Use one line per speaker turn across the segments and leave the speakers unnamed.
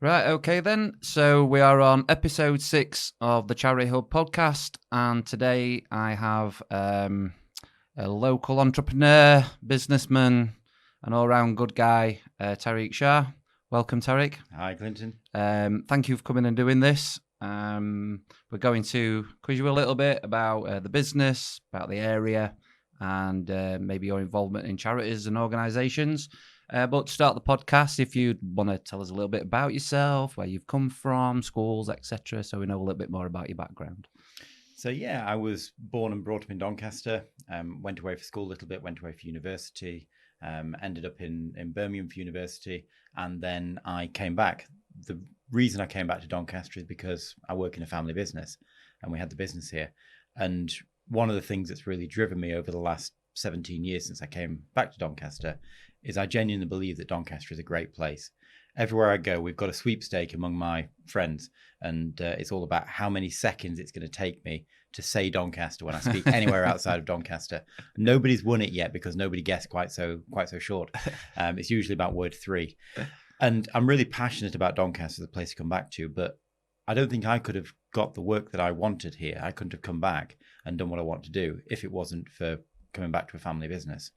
Right, okay then. So we are on episode 6 of the Charity Hub podcast, and today I have a local entrepreneur, businessman, an all-round good guy, Tariq Shah. Welcome, Tariq.
Hi, Clinton.
Thank you for coming and doing this. We're going to quiz you a little bit about the business, about the area, and maybe your involvement in charities and organisations. But to start the podcast, if you'd want to tell us a little bit about yourself, where you've come from, schools, etc., so we know a little bit more about your background.
So yeah, I was born and brought up in Doncaster. Went away for school a little bit. Went away for university. Ended up in Birmingham for university, and then I came back. The reason I came back to Doncaster is because I work in a family business, and we had the business here. And one of the things that's really driven me over the last 17 years since I came back to Doncaster is I genuinely believe that Doncaster is a great place. Everywhere I go, we've got a sweepstake among my friends, and it's all about how many seconds it's going to take me to say Doncaster when I speak anywhere outside of Doncaster. Nobody's won it yet because nobody guessed quite so short. It's usually about word 3. And I'm really passionate about Doncaster as a place to come back to, but I don't think I could have got the work that I wanted here. I couldn't have come back and done what I want to do if it wasn't for coming back to a family business.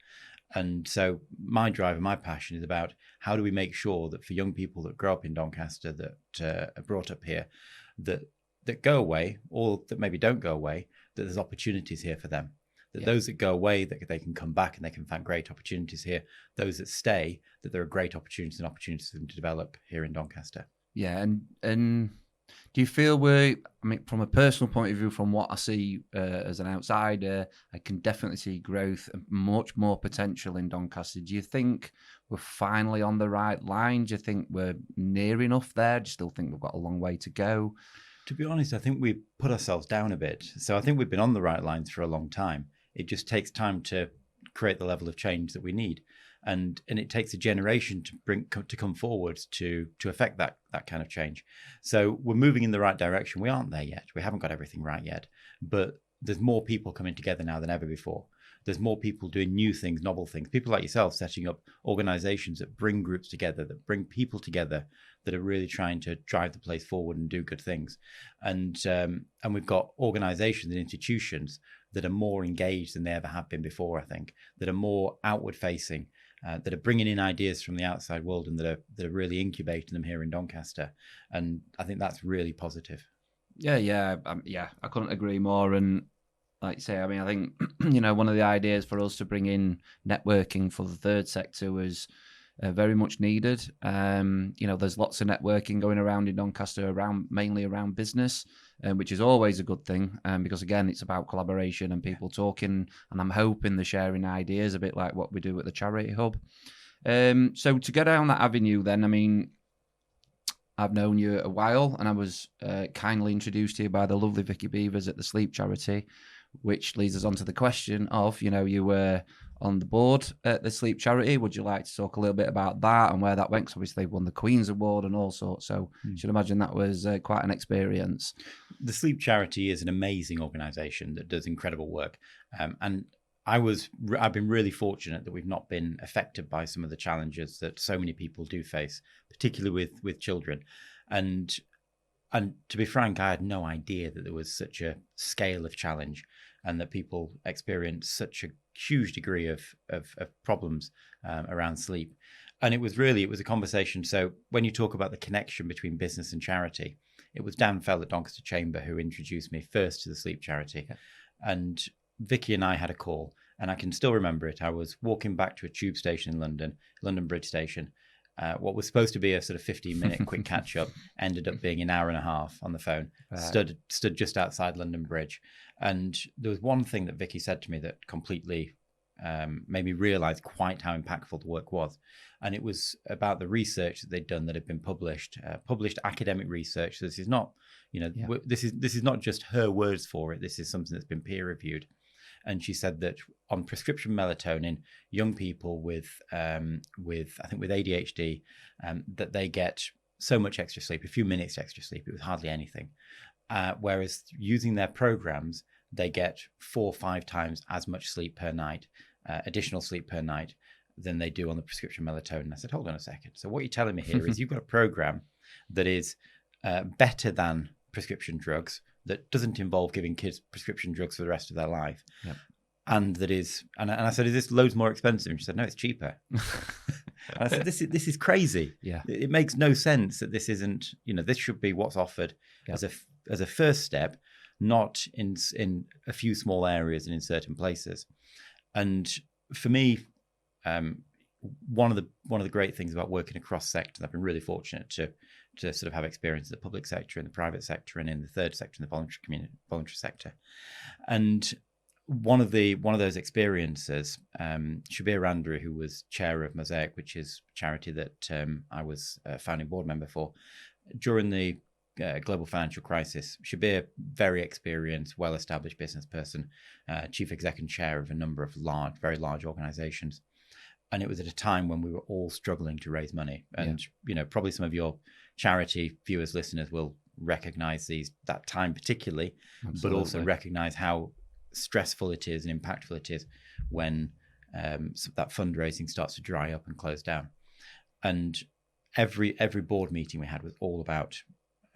And so my drive and my passion is about how do we make sure that for young people that grow up in Doncaster, that are brought up here, that go away, or that maybe don't go away, that there's opportunities here for them. That those that go away, that they can come back and they can find great opportunities here. Those that stay, that there are great opportunities for them to develop here in Doncaster.
Yeah, and do you feel from a personal point of view, from what I see as an outsider, I can definitely see growth and much more potential in Doncaster. Do you think we're finally on the right line? Do you think we're near enough there? Do you still think we've got a long way to go?
To be honest, I think we've put ourselves down a bit. So I think we've been on the right lines for a long time. It just takes time to create the level of change that we need. And it takes a generation to come forward to affect that kind of change. So we're moving in the right direction. We aren't there yet. We haven't got everything right yet, but there's more people coming together now than ever before. There's more people doing new things, novel things. People like yourself setting up organizations that bring groups together, that bring people together, that are really trying to drive the place forward and do good things. And we've got organizations and institutions that are more engaged than they ever have been before, I think, that are more outward facing, that are bringing in ideas from the outside world and that are really incubating them here in Doncaster. And I think that's really positive.
Yeah, I couldn't agree more. And like you say, I mean, I think, one of the ideas for us to bring in networking for the third sector was very much needed. There's lots of networking going around in Doncaster, mainly around business, which is always a good thing, because again, it's about collaboration and people talking, and I'm hoping they're sharing ideas, a bit like what we do at the Charity Hub. So to go down that avenue, then, I mean, I've known you a while, and I was kindly introduced to you by the lovely Vicky Beavers at the Sleep Charity, which leads us on to the question of, you were on the board at the Sleep Charity. Would you like to talk a little bit about that and where that went? Because obviously they've won the Queen's Award and all sorts, so you should imagine that was quite an experience.
The Sleep Charity is an amazing organisation that does incredible work, and I've been really fortunate that we've not been affected by some of the challenges that so many people do face, particularly with children. And to be frank, I had no idea that there was such a scale of challenge and that people experience such a huge degree of problems around sleep. And it was a conversation. So when you talk about the connection between business and charity, it was Dan Fell at Doncaster Chamber who introduced me first to the Sleep Charity. Yeah. And Vicky and I had a call, and I can still remember it. I was walking back to a tube station in London Bridge Station. What was supposed to be a sort of 15-minute quick catch-up ended up being an hour and a half on the phone. Right. Stood just outside London Bridge. And there was one thing that Vicky said to me that completely made me realise quite how impactful the work was. And it was about the research that they'd done that had been published academic research. So this is not, this is not just her words for it. This is something that's been peer-reviewed. And she said that on prescription melatonin, young people with ADHD, that they get so much extra sleep, a few minutes extra sleep. It was hardly anything. Whereas using their programs, they get 4 or 5 times as much sleep per night, additional sleep per night, than they do on the prescription melatonin. I said, hold on a second. So what you're telling me here is you've got a program that is better than prescription drugs, that doesn't involve giving kids prescription drugs for the rest of their life.
Yep.
And that is, and I said, is this loads more expensive? And she said, no, it's cheaper. And I said, this is crazy.
Yeah.
It makes no sense that this isn't, this should be what's offered as a first step, not in a few small areas and in certain places. And for me, one of the great things about working across sectors, I've been really fortunate to sort of have experience in the public sector, in the private sector, and in the third sector, in the voluntary sector. And one of those experiences, Shabir Andrew, who was chair of Mosaic, which is a charity that I was a founding board member for, during the global financial crisis. Shabir, very experienced, well-established business person, chief exec and chair of a number of very large organizations. And it was at a time when we were all struggling to raise money. And, probably some of your charity viewers, listeners will recognize that time particularly, Absolutely. But also recognize how stressful it is and impactful it is when that fundraising starts to dry up and close down. And every board meeting we had was all about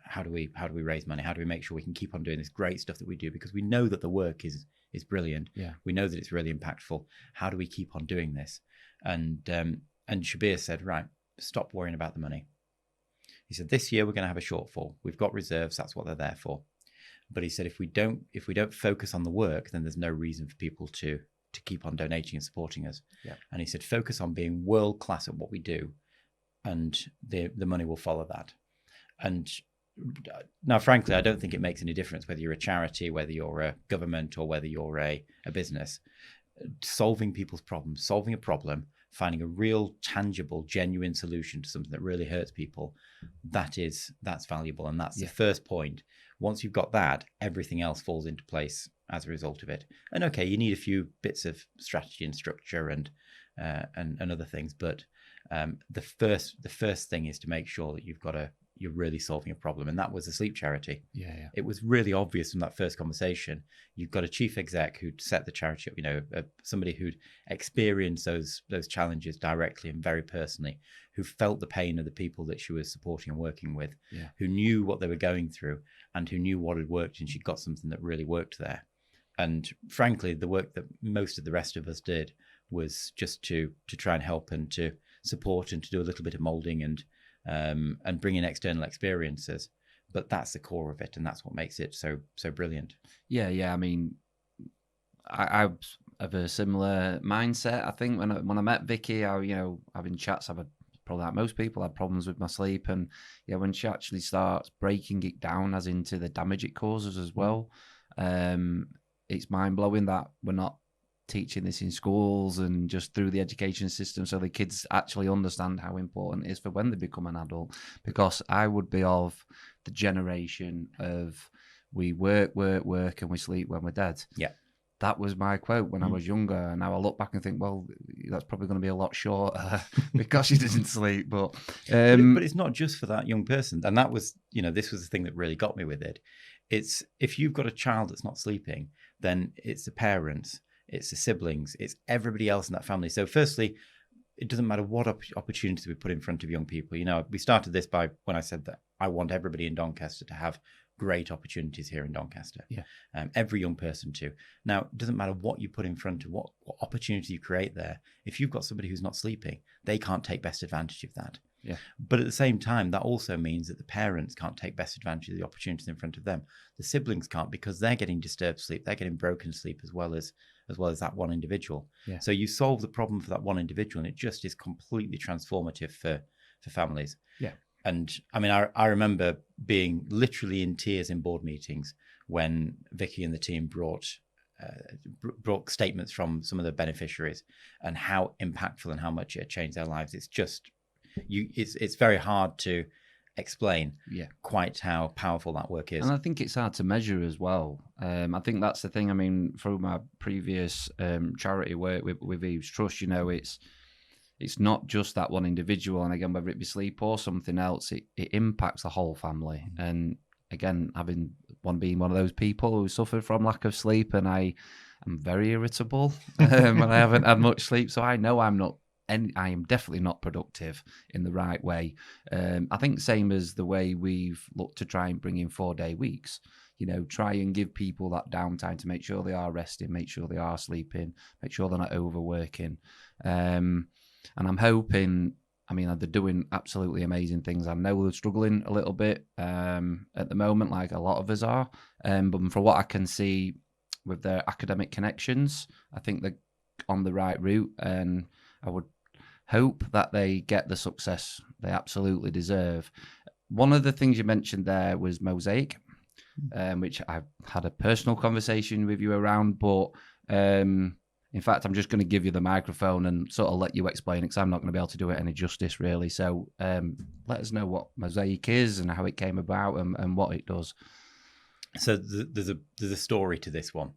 how do we raise money? How do we make sure we can keep on doing this great stuff that we do? Because we know that the work is brilliant. Yeah. We know that it's really impactful. How do we keep on doing this? And Shabir said, right, stop worrying about the money. He said, this year we're going to have a shortfall. We've got reserves. That's what they're there for. But he said, if we don't focus on the work, then there's no reason for people to keep on donating and supporting us. Yeah. And he said, focus on being world class at what we do, and the money will follow that. And now, frankly, I don't think it makes any difference whether you're a charity, whether you're a government, or whether you're a business. Solving people's problems, solving a problem, finding a real, tangible, genuine solution to something that really hurts people, that's valuable. And that's the first point. Once you've got that, everything else falls into place as a result of it. And okay, you need a few bits of strategy and structure and other things, but the first thing is to make sure that you're really solving a problem. And that was the sleep charity. Yeah. It was really obvious from that first conversation. You've got a chief exec who'd set the charity up, somebody who'd experienced those challenges directly and very personally, who felt the pain of the people that she was supporting and working with, who knew what they were going through and who knew what had worked, and she got something that really worked there. And frankly, the work that most of the rest of us did was just to try and help and to support and to do a little bit of molding and bring in external experiences. But that's the core of it, and that's what makes it so brilliant. Yeah.
I mean, I have a similar mindset. I think when I met Vicky, having chats, I've had, probably like most people, had problems with my sleep, and when she actually starts breaking it down as into the damage it causes as well, it's mind blowing that we're not teaching this in schools and just through the education system, so the kids actually understand how important it is for when they become an adult. Because I would be of the generation of we work, and we sleep when we're dead. Yeah. That was my quote when I was younger. And now I look back and think, well, that's probably going to be a lot shorter because you didn't sleep. But
it's not just for that young person. And that was, this was the thing that really got me with it. It's if you've got a child that's not sleeping, then it's the parents, it's the siblings, it's everybody else in that family. So firstly, it doesn't matter what opportunities we put in front of young people. We started this by when I said that I want everybody in Doncaster to have great opportunities here in Doncaster. Yeah. Every young person too. Now, it doesn't matter what you put in front of, what opportunity you create there. If you've got somebody who's not sleeping, they can't take best advantage of that. Yeah. But at the same time, that also means that the parents can't take best advantage of the opportunities in front of them. The siblings can't, because they're getting disturbed sleep, they're getting broken sleep as well as that one individual. Yeah. So you solve the problem for that one individual, and it just is completely transformative for families. Yeah. And I mean, I remember being literally in tears in board meetings when Vicky and the team brought statements from some of the beneficiaries and how impactful and how much it had changed their lives. It's just, it's very hard to explain quite how powerful that work is.
And I think it's hard to measure as well. I think that's the thing. I mean, through my previous charity work with Eve's Trust, it's not just that one individual. And again, whether it be sleep or something else, it impacts the whole family. And again, being one of those people who suffered from lack of sleep, and I am very irritable when I haven't had much sleep. So I know I'm not I am definitely not productive in the right way. I think same as the way we've looked to try and bring in 4-day weeks. Try and give people that downtime to make sure they are resting, make sure they are sleeping, make sure they're not overworking. And I'm hoping, they're doing absolutely amazing things. I know they're struggling a little bit at the moment, like a lot of us are. But from what I can see with their academic connections, I think they're on the right route. And I would hope that they get the success they absolutely deserve. One of the things you mentioned there was Mosaic, which I've had a personal conversation with you around, but in fact, I'm just going to give you the microphone and sort of let you explain it, because I'm not going to be able to do it any justice, really. So let us know what Mosaic is and how it came about and what it does.
So there's a story to this one.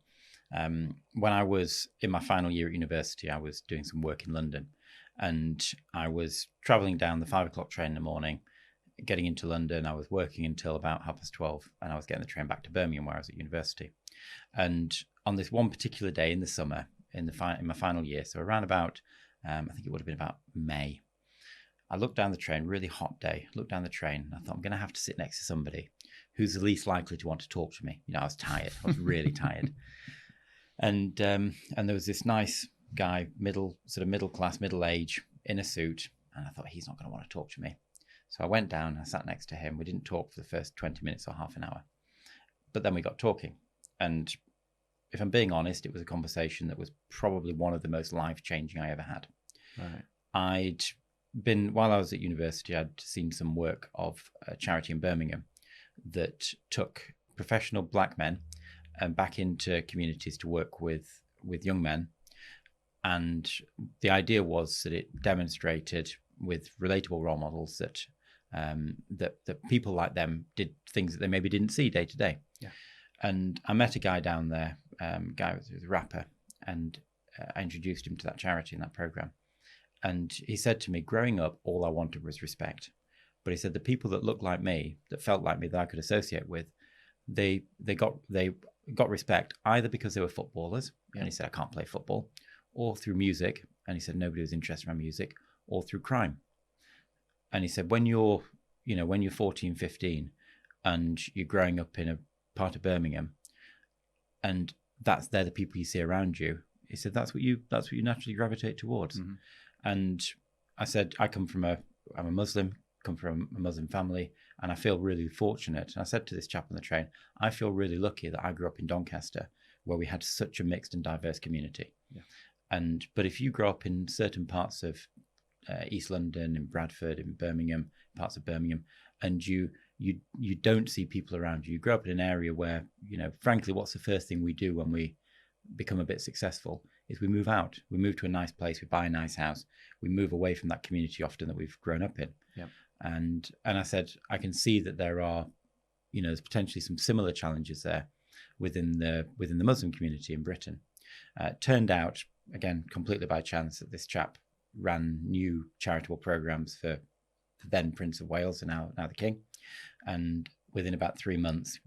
When I was in my final year at university, I was doing some work in London, and I was travelling down the 5 o'clock train in the morning, getting into London. I was working until about 12:30, and I was getting the train back to Birmingham, where I was at university. And on this one particular day in the summer, in my final year, so around about, I think it would have been about May, I looked down the train, really hot day, looked down the train, and I thought, I'm going to have to sit next to somebody who's the least likely to want to talk to me. I was tired. I was really tired. And there was this nice guy, middle class, middle age, in a suit, and I thought, he's not going to want to talk to me. So I went down, I sat next to him. We didn't talk for the first 20 minutes or half an hour, but then we got talking. And if I'm being honest, it was a conversation that was probably one of the most life-changing I ever had.
Right.
While I was at university, I'd seen some work of a charity in Birmingham that took professional black men back into communities to work with young men. And the idea was that it demonstrated with relatable role models that people like them did things that they maybe didn't see day to day.
Yeah.
And I met a guy down there, guy was a rapper, and I introduced him to that charity and that program. And he said to me, growing up, all I wanted was respect. But he said the people that looked like me, that felt like me, that I could associate with, they got respect either because they were footballers, and he said I can't play football, or through music, and he said nobody was interested in my music, or through crime. And he said when you're 14, 15, and you're growing up in a part of Birmingham, and they're the people you see around you, he said that's what you naturally gravitate towards. Mm-hmm. And I said I'm a Muslim, come from a Muslim family, and I feel really fortunate. And I said to this chap on the train, I feel really lucky that I grew up in Doncaster, where we had such a mixed and diverse community. Yeah. But if you grow up in certain parts of East London, in Bradford, in Birmingham, parts of Birmingham, and you don't see people around you. You grow up in an area where, frankly, what's the first thing we do when we become a bit successful is we move out. We move to a nice place, we buy a nice house, we move away from that community often that we've grown up in.
Yeah.
And I said, I can see that there are, there's potentially some similar challenges there within the Muslim community in Britain. Turned out, again, completely by chance, that this chap ran new charitable programs for the then Prince of Wales and now the King. And within about 3 months,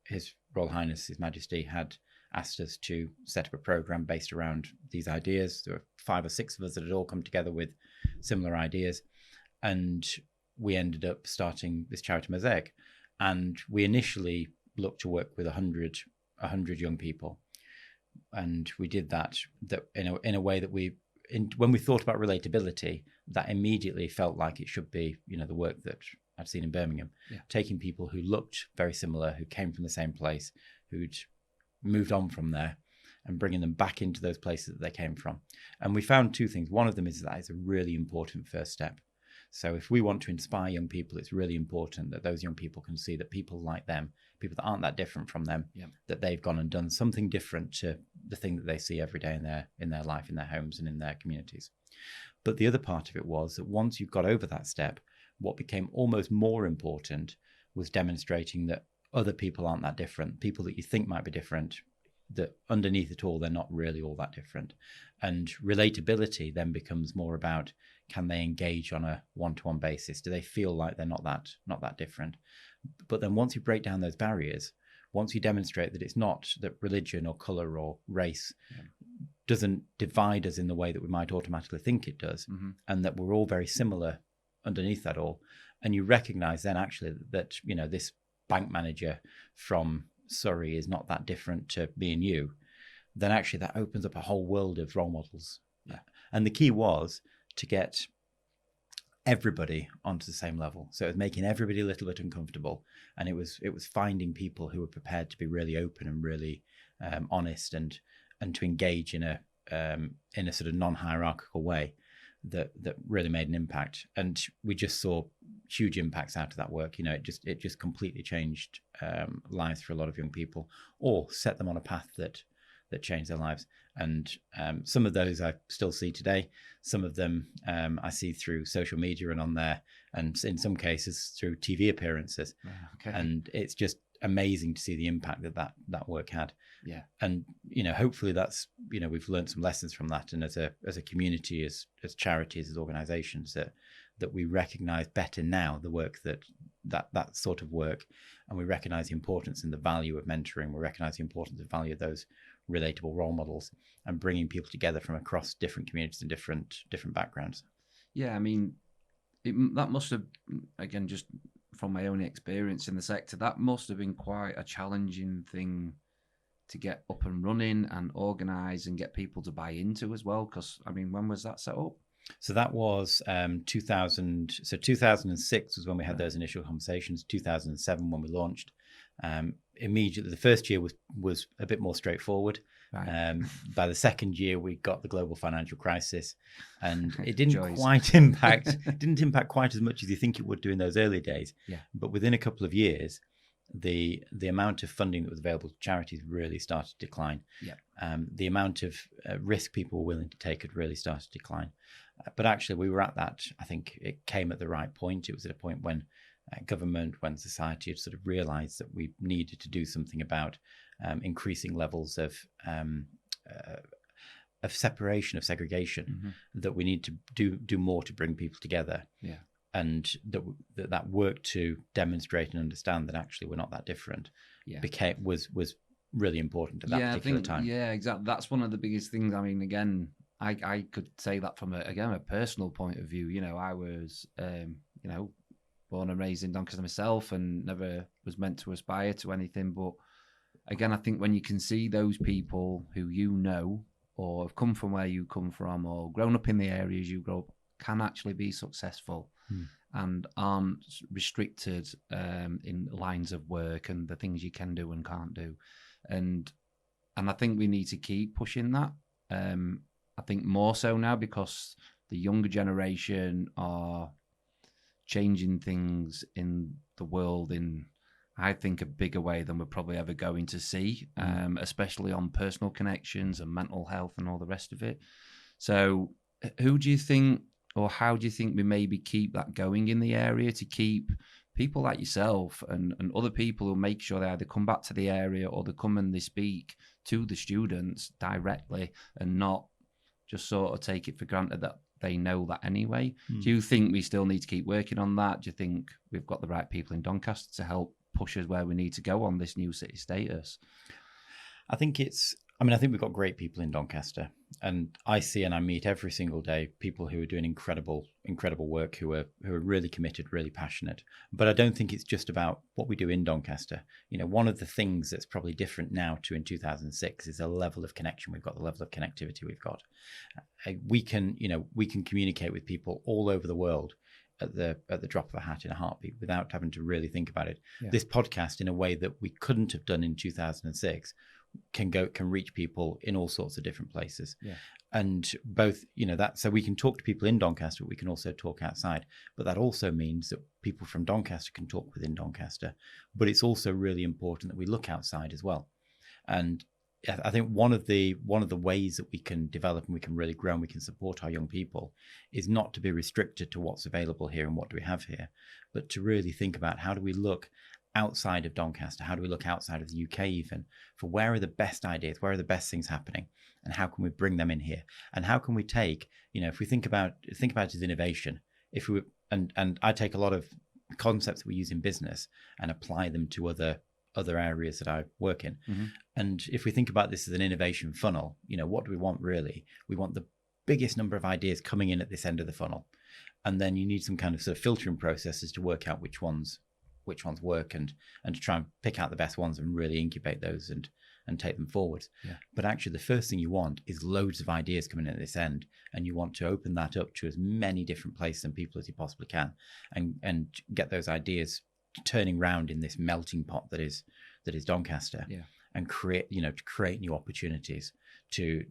His Royal Highness, His Majesty, had asked us to set up a program based around these ideas. There were 5 or 6 of us that had all come together with similar ideas. And we ended up starting this charity Mosaic. And we initially looked to work with 100 young people. And we did that in a way that when we thought about relatability, that immediately felt like it should be, the work that I'd seen in Birmingham, taking people who looked very similar, who came from the same place, who'd moved on from there, and bringing them back into those places that they came from. And we found 2 things. One of them is that it's a really important first step. So if we want to inspire young people, it's really important that those young people can see that people like them, people that aren't that different from them, that they've gone and done something different to the thing that they see every day in their life, in their homes and in their communities. But the other part of it was that once you've got over that step, what became almost more important was demonstrating that other people aren't that different. People that you think might be different, that underneath it all, they're not really all that different. And relatability then becomes more about, can they engage on a one-to-one basis? Do they feel like they're not that different? But then once you break down those barriers, once you demonstrate that it's not that religion or color or race doesn't divide us in the way that we might automatically think it does, and that we're all very similar underneath that all. And you recognize then actually that, this bank manager from Surrey is not that different to me and you, then actually that opens up a whole world of role models.
Yeah.
And the key was to get everybody onto the same level. So it was making everybody a little bit uncomfortable, and it was finding people who were prepared to be really open and really honest and to engage in a sort of non-hierarchical way that really made an impact. And we just saw huge impacts out of that work. It just completely changed lives for a lot of young people, or set them on a path that changed their lives. And some of those I still see today. Some of them I see through social media and on there, and in some cases through TV appearances.
Okay.
And it's just amazing to see the impact that work had.
Yeah.
And hopefully that's we've learned some lessons from that, and as a community, as charities, as organizations, that we recognize better now the work that sort of work, and we recognize the importance and the value of mentoring. We recognize the importance and value of those relatable role models, and bringing people together from across different communities and different backgrounds.
Yeah, I mean, that must have, again, just from my own experience in the sector, that must have been quite a challenging thing to get up and running and organise and get people to buy into as well. Because, I mean, when was that set up?
So that was 2000. So 2006 was when we had those initial conversations. 2007 when we launched. Immediately, the first year was a bit more straightforward. Right. By the second year, we got the global financial crisis, and it didn't quite impact quite as much as you think it would do in those early days.
Yeah.
But within a couple of years, the amount of funding that was available to charities really started to decline.
Yeah.
The amount of risk people were willing to take had really started to decline. But actually, we were at that. I think it came at the right point. It was at a point when government, when society had sort of realised that we needed to do something about increasing levels of separation, of segregation, that we need to do more to bring people together.
Yeah.
And that work to demonstrate and understand that actually we're not that different was really important at that particular time. Yeah,
exactly. That's one of the biggest things. I mean, again, I could say that from a personal point of view. I was born and raised in Doncaster myself, and never was meant to aspire to anything. But again, I think when you can see those people who or have come from where you come from, or grown up in the areas you grow up, can actually be successful and aren't restricted in lines of work and the things you can do and can't do. And I think we need to keep pushing that. I think more so now, because the younger generation are changing things in the world in, I think, a bigger way than we're probably ever going to see, especially on personal connections and mental health and all the rest of it. So who do you think, or how do you think we maybe keep that going in the area, to keep people like yourself and other people who make sure they either come back to the area or they come and they speak to the students directly and not just sort of take it for granted that they know that anyway? Do you think we still need to keep working on that? Do you think we've got the right people in Doncaster to help push us where we need to go on this new city status?
I think we've got great people in Doncaster, and I see and I meet every single day people who are doing incredible work, who are really committed, really passionate. But I don't think it's just about what we do in Doncaster. One of the things that's probably different now to in 2006 is the level of connection we've got, the level of connectivity we've got. We can communicate with people all over the world at the drop of a hat, in a heartbeat, without having to really think about it. Yeah. This podcast, in a way that we couldn't have done in 2006, can reach people in all sorts of different places. Yeah. And both, so we can talk to people in Doncaster, but we can also talk outside. But that also means that people from Doncaster can talk within Doncaster. But it's also really important that we look outside as well. And I think one of the ways that we can develop and we can really grow and we can support our young people is not to be restricted to what's available here and what do we have here, but to really think about how do we look outside of Doncaster, how do we look outside of the UK even, for where are the best ideas, where are the best things happening, and how can we bring them in here, and how can we take, if we think about it as innovation, if we and I take a lot of concepts that we use in business and apply them to other other areas that I work in.
Mm-hmm.
And if we think about this as an innovation funnel, what do we want really? We want the biggest number of ideas coming in at this end of the funnel. And then you need some kind of sort of filtering processes to work out which ones work and to try and pick out the best ones and really incubate those and take them forward.
Yeah.
But actually the first thing you want is loads of ideas coming in at this end, and you want to open that up to as many different places and people as you possibly can, and get those ideas turning round in this melting pot that is Doncaster.
Yeah.
And create new opportunities to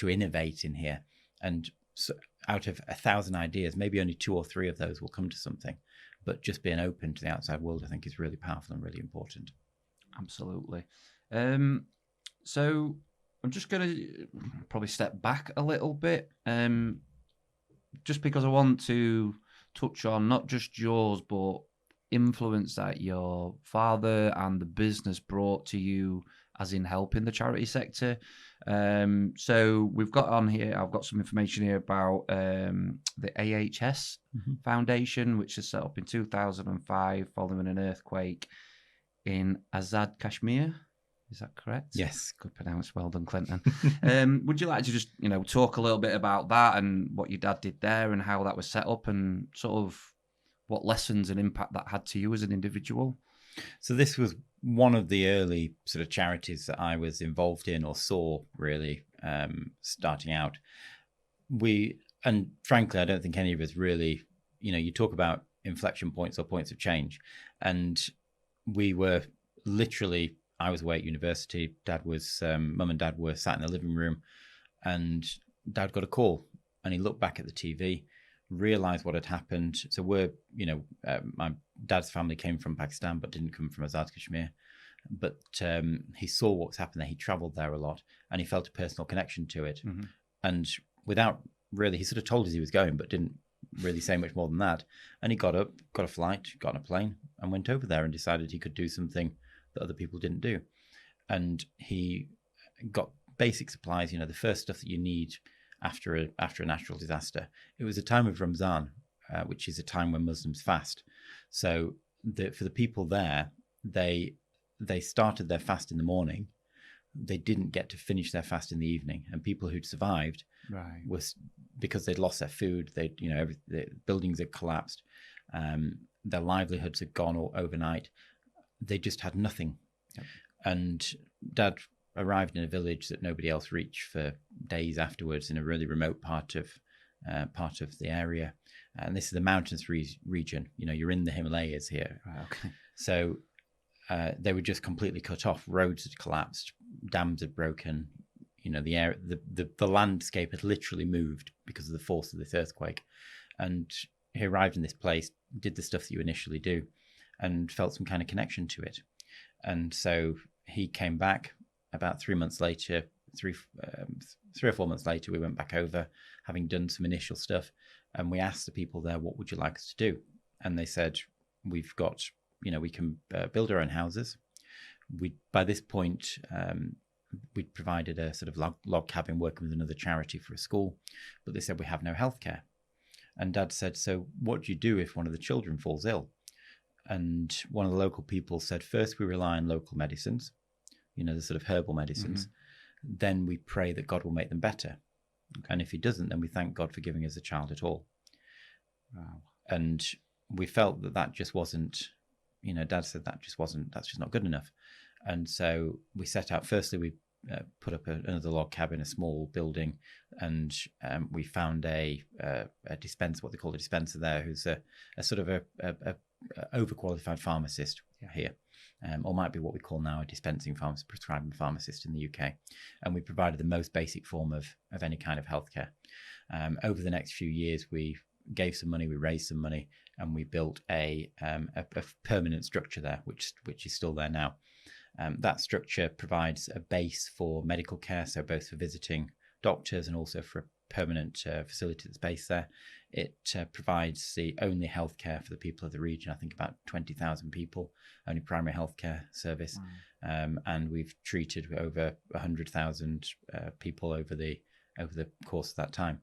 innovate in here. And so out of 1,000 ideas, maybe only 2 or 3 of those will come to something. But just being open to the outside world, I think, is really powerful and really important.
Absolutely. So I'm just going to probably step back a little bit, just because I want to touch on not just yours, but influence that your father and the business brought to you, as in helping the charity sector. So we've got on here, I've got some information here about the AHS Foundation, which was set up in 2005 following an earthquake in Azad, Kashmir. Is that correct?
Yes.
Good pronounced. Well done, Clinton. Would you like to just, talk a little bit about that and what your dad did there and how that was set up and sort of what lessons and impact that had to you as an individual?
So this was one of the early sort of charities that I was involved in or saw really starting out. And frankly, I don't think any of us really, you talk about inflection points or points of change. And we were literally, I was away at university. Mum and dad were sat in the living room, and dad got a call, and he looked back at the TV, realized what had happened. So my dad's family came from Pakistan, but didn't come from Azad Kashmir. But he saw what's happened there. He traveled there a lot, and he felt a personal connection to it. Mm-hmm. And without really, he sort of told us he was going, but didn't really say much more than that. And he got up, got a flight, got on a plane, and went over there and decided he could do something that other people didn't do. And he got basic supplies, the first stuff that you need after a natural disaster. It was a time of Ramzan, which is a time when Muslims fast. So for the people there, they started their fast in the morning. They didn't get to finish their fast in the evening. And people who'd survived was because they'd lost their food. The buildings had collapsed. Their livelihoods had gone overnight. They just had nothing. Yep. And Dad arrived in a village that nobody else reached for days afterwards in a really remote part of the area. And this is the mountainous region. You're in the Himalayas here.
Right, okay.
So they were just completely cut off. Roads had collapsed. Dams had broken. The landscape had literally moved because of the force of this earthquake. And he arrived in this place, did the stuff that you initially do, and felt some kind of connection to it. And so he came back about 3 months later, 3 or 4 months later, we went back over, having done some initial stuff. And we asked the people there, what would you like us to do? And they said, we've got, we can build our own houses. By this point, we'd provided a sort of log cabin working with another charity for a school. But they said, we have no healthcare. And Dad said, so what do you do if one of the children falls ill? And one of the local people said, first we rely on local medicines, the sort of herbal medicines. Mm-hmm. Then we pray that God will make them better. Okay. And if he doesn't, then we thank God for giving us a child at all. Wow. And we felt that just wasn't, Dad said that's just not good enough. And so we set out, firstly, we put up another log cabin, a small building, and we found a dispenser, what they call a dispenser there, who's a sort of a overqualified pharmacist here, or might be what we call now a dispensing pharmacist, prescribing pharmacist in the UK. And we provided the most basic form of any kind of healthcare. Over the next few years, we gave some money, we raised some money, and we built a permanent structure there, which is still there now. That structure provides a base for medical care, so both for visiting doctors and also for a permanent facility that's based there. It provides the only healthcare for the people of the region, I think about 20,000 people, only primary healthcare service. Wow. And we've treated over 100,000 people over the course of that time.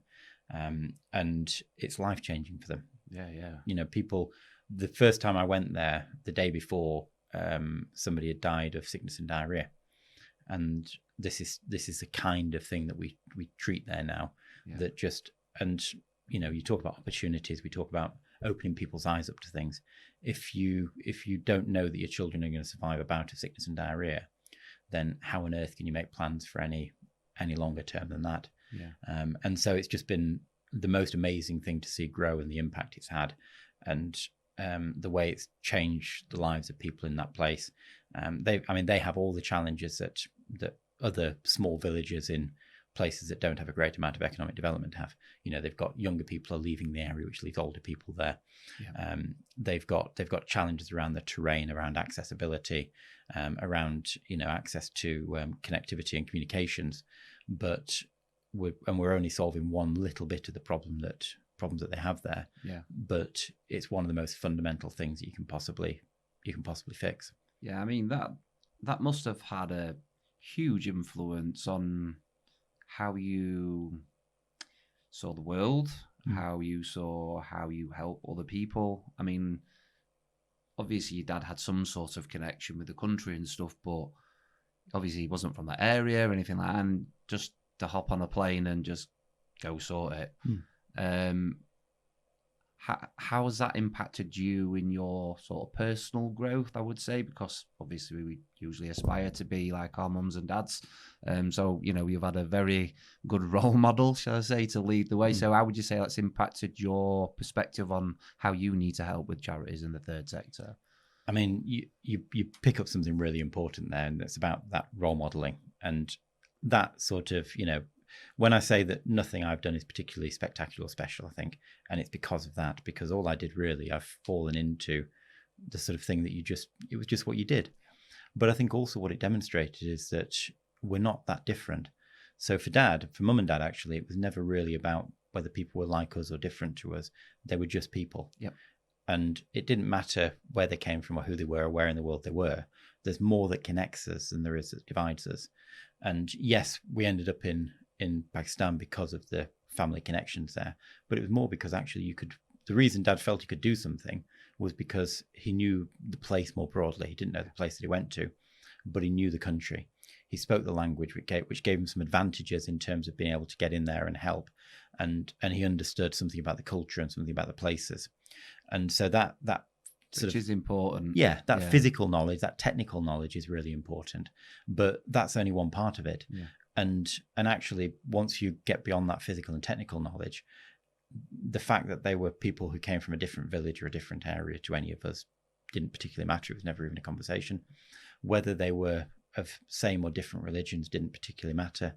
And it's life-changing for them.
Yeah.
People, the first time I went there, the day before, somebody had died of sickness and diarrhea, and this is the kind of thing that we treat there now.
Yeah.
That just, and you talk about opportunities, we talk about opening people's eyes up to things. If you don't know that your children are going to survive a bout of sickness and diarrhea, then how on earth can you make plans for any longer term than that?
Yeah.
And so it's just been the most amazing thing to see grow, and the impact it's had, and the way it's changed the lives of people in that place. They have all the challenges that other small villages in places that don't have a great amount of economic development have. They've got younger people are leaving the area, which leaves older people there.
Yeah.
They've got challenges around the terrain, around accessibility, around access to connectivity and communications. But we're only solving one little bit of the problems that they have there.
Yeah.
But it's one of the most fundamental things that you can possibly fix.
Yeah, I mean that must have had a huge influence on how you saw the world, how you help other people. I mean, obviously your dad had some sort of connection with the country and stuff, but obviously he wasn't from that area or anything like that, and just to hop on a plane and just go sort it. How has that impacted you in your sort of personal growth, I would say? Because obviously we usually aspire to be like our mums and dads. So, you've had a very good role model, shall I say, to lead the way. So how would you say that's impacted your perspective on how you need to help with charities in the third sector?
I mean, you pick up something really important there, and it's about that role modeling. And that sort of, when I say that nothing I've done is particularly spectacular or special, I think, and it's because of that, because all I did really, I've fallen into the sort of thing that it was just what you did. But I think also what it demonstrated is that we're not that different. So for mum and dad, actually, it was never really about whether people were like us or different to us. They were just people.
Yep. And
it didn't matter where they came from or who they were or where in the world they were. There's more that connects us than there is that divides us. And yes, we ended up in Pakistan because of the family connections there, but it was more because actually the reason Dad felt he could do something was because he knew the place more broadly. He didn't know the place that he went to, but he knew the country. He spoke the language, which gave him some advantages in terms of being able to get in there and help, and he understood something about the culture and something about the places. And so that
which is important.
Yeah, that physical knowledge, that technical knowledge is really important, but that's only one part of it.
Yeah.
And actually, once you get beyond that physical and technical knowledge, the fact that they were people who came from a different village or a different area to any of us didn't particularly matter. It was never even a conversation. Whether they were of same or different religions didn't particularly matter.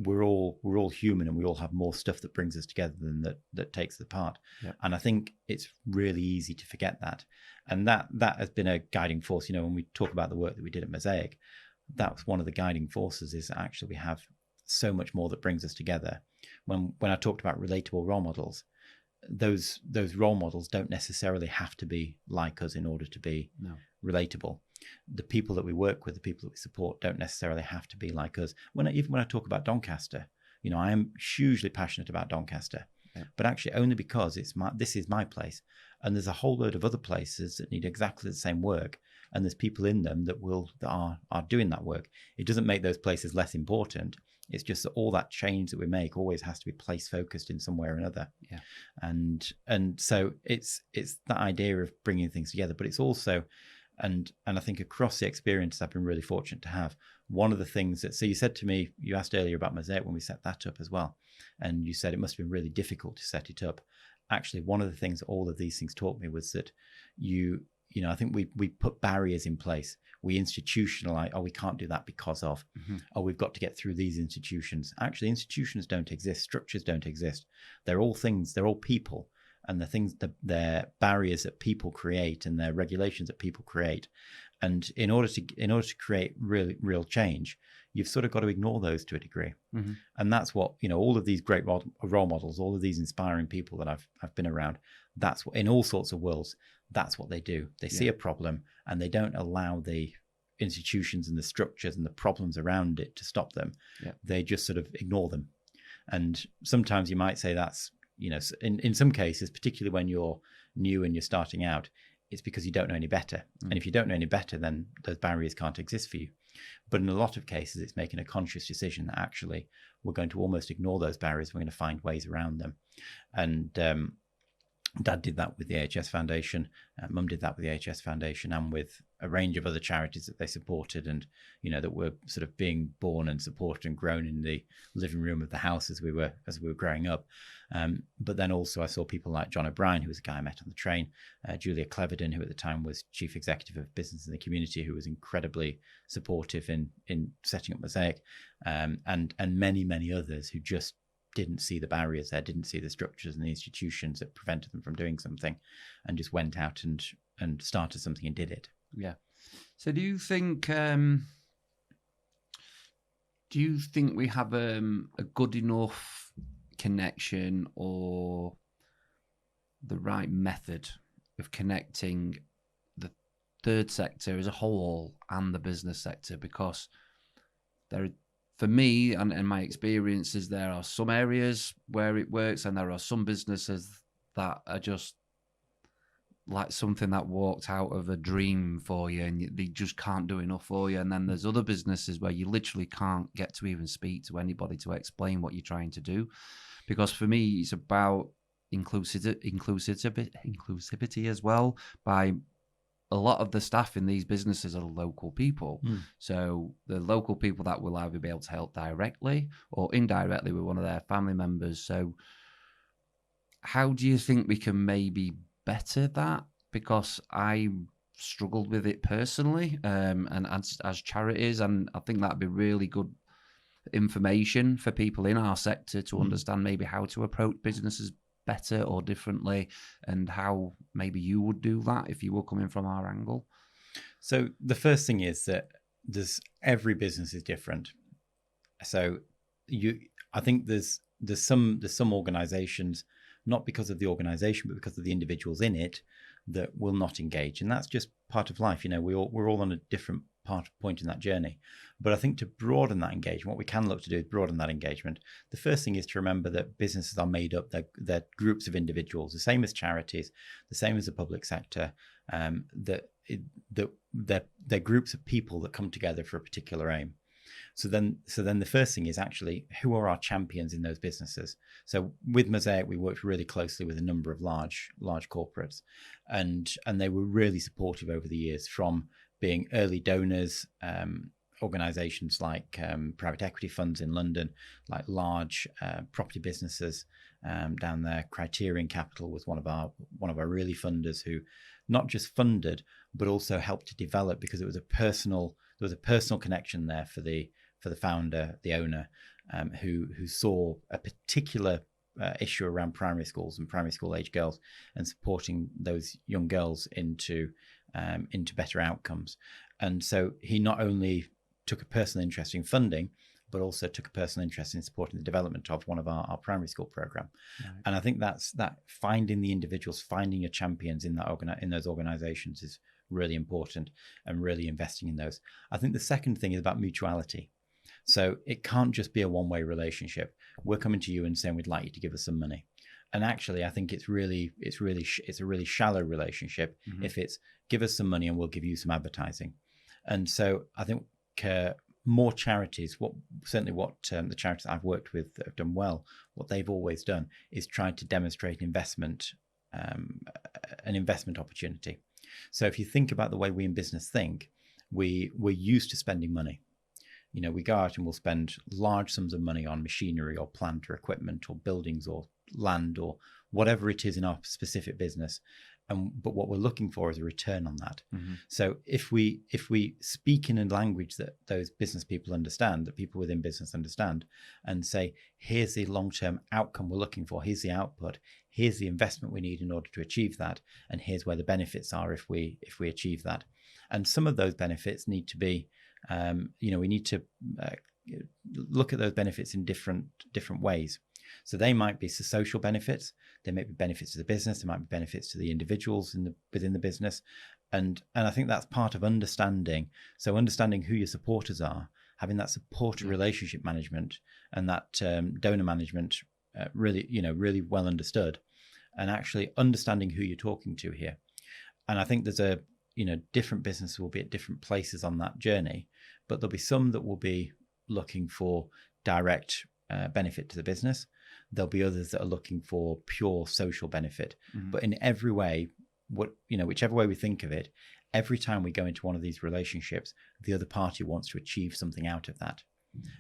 We're all human, and we all have more stuff that brings us together than that takes us apart.
Yep.
And I think it's really easy to forget that. And that has been a guiding force. When we talk about the work that we did at Mosaic, that was one of the guiding forces, is that actually we have so much more that brings us together. When I talked about relatable role models, those role models don't necessarily have to be like us in order to be relatable. The people that we work with, the people that we support, don't necessarily have to be like us. Even when I talk about Doncaster, I am hugely passionate about Doncaster, but actually only because this is my place, and there's a whole load of other places that need exactly the same work, and there's people in them that are doing that work. It doesn't make those places less important. It's just that all that change that we make always has to be place focused in some way or another. Yeah. And so it's that idea of bringing things together, but it's also, and I think across the experiences I've been really fortunate to have, one of the things so you said to me, you asked earlier about Mosaic when we set that up as well, and you said it must have been really difficult to set it up. Actually, one of the things that all of these things taught me was that I think we put barriers in place. We institutionalize, we can't do that because of, we've got to get through these institutions. Actually, institutions don't exist. Structures don't exist. They're all things. They're all people. And they're barriers that people create, and they're regulations that people create. And in order to create real change, you've sort of got to ignore those to a degree. Mm-hmm. And that's what, all of these great role models, all of these inspiring people that I've been around, that's what, in all sorts of worlds, that's what they do. They see a problem, and they don't allow the institutions and the structures and the problems around it to stop them. Yeah. They just sort of ignore them. And sometimes you might say that's, in some cases, particularly when you're new and you're starting out, it's because you don't know any better. And if you don't know any better, then those barriers can't exist for you. But in a lot of cases, it's making a conscious decision that actually we're going to almost ignore those barriers. We're going to find ways around them. And Dad did that with the AHS Foundation. Mum did that with the AHS Foundation and with a range of other charities that they supported and, that were sort of being born and supported and grown in the living room of the house as we were growing up. But then also I saw people like John O'Brien, who was a guy I met on the train, Julia Cleverdon, who at the time was Chief Executive of Business in the Community, who was incredibly supportive in setting up Mosaic, and many, many others who just didn't see the barriers there, didn't see the structures and the institutions that prevented them from doing something, and just went out and started something and did it.
Yeah. So do you think we have a good enough connection or the right method of connecting the third sector as a whole and the business sector? Because for me and my experiences, there are some areas where it works and there are some businesses that are just like something that walked out of a dream for you and they just can't do enough for you. And then there's other businesses where you literally can't get to even speak to anybody to explain what you're trying to do. Because for me, it's about inclusivity as well. By a lot of the staff in these businesses are local people. So the local people that will either be able to help directly or indirectly with one of their family members. So how do you think we can maybe better that? Because I struggled with it personally, and as charities, and I think that'd be really good information for people in our sector to understand maybe how to approach businesses better or differently, and how maybe you would do that if you were coming from our angle.
So the first thing is that every business is different. So I think there's some organizations, not because of the organization, but because of the individuals in it, that will not engage. And that's just part of life. We're all on a different point in that journey. But I think to broaden that engagement, what we can look to do is broaden that engagement. The first thing is to remember that businesses are made up, they're groups of individuals, the same as charities, the same as the public sector, that they're groups of people that come together for a particular aim. So then the first thing is actually, who are our champions in those businesses? So with Mosaic, we worked really closely with a number of large corporates, and they were really supportive over the years, from being early donors, organizations like private equity funds in London, like large property businesses down there. Criterion Capital was one of our really funders, who not just funded but also helped to develop, because there was a personal connection there for the founder, the owner, who saw a particular issue around primary schools and primary school age girls, and supporting those young girls into better outcomes. And so he not only took a personal interest in funding, but also took a personal interest in supporting the development of one of our primary school program. Right. And I think that finding the individuals, finding your champions in those organizations is really important, and really investing in those. I think the second thing is about mutuality. So it can't just be a one-way relationship. We're coming to you and saying we'd like you to give us some money. And actually, I think it's a really shallow relationship if it's give us some money and we'll give you some advertising. And so I think more charities, the charities I've worked with that have done well, what they've always done is tried to demonstrate an investment opportunity. So if you think about the way we in business think, we're used to spending money. We go out and we'll spend large sums of money on machinery or plant or equipment or buildings or land or whatever it is in our specific business. But what we're looking for is a return on that. So if we speak in a language that those business people understand, that people within business understand, and say, here's the long-term outcome we're looking for, here's the output, here's the investment we need in order to achieve that, and here's where the benefits are if we achieve that. And some of those benefits need to be, we need to look at those benefits in different ways. So they might be social benefits, they might be benefits to the business, there might be benefits to the individuals within the business. And I think that's part of understanding. So understanding who your supporters are, having that supporter relationship management and that donor management really well understood, and actually understanding who you're talking to here. I think there's different businesses will be at different places on that journey, but there'll be some that will be looking for direct benefit to the business. There'll be others that are looking for pure social benefit. But in every way, whichever way we think of it, every time we go into one of these relationships, the other party wants to achieve something out of that.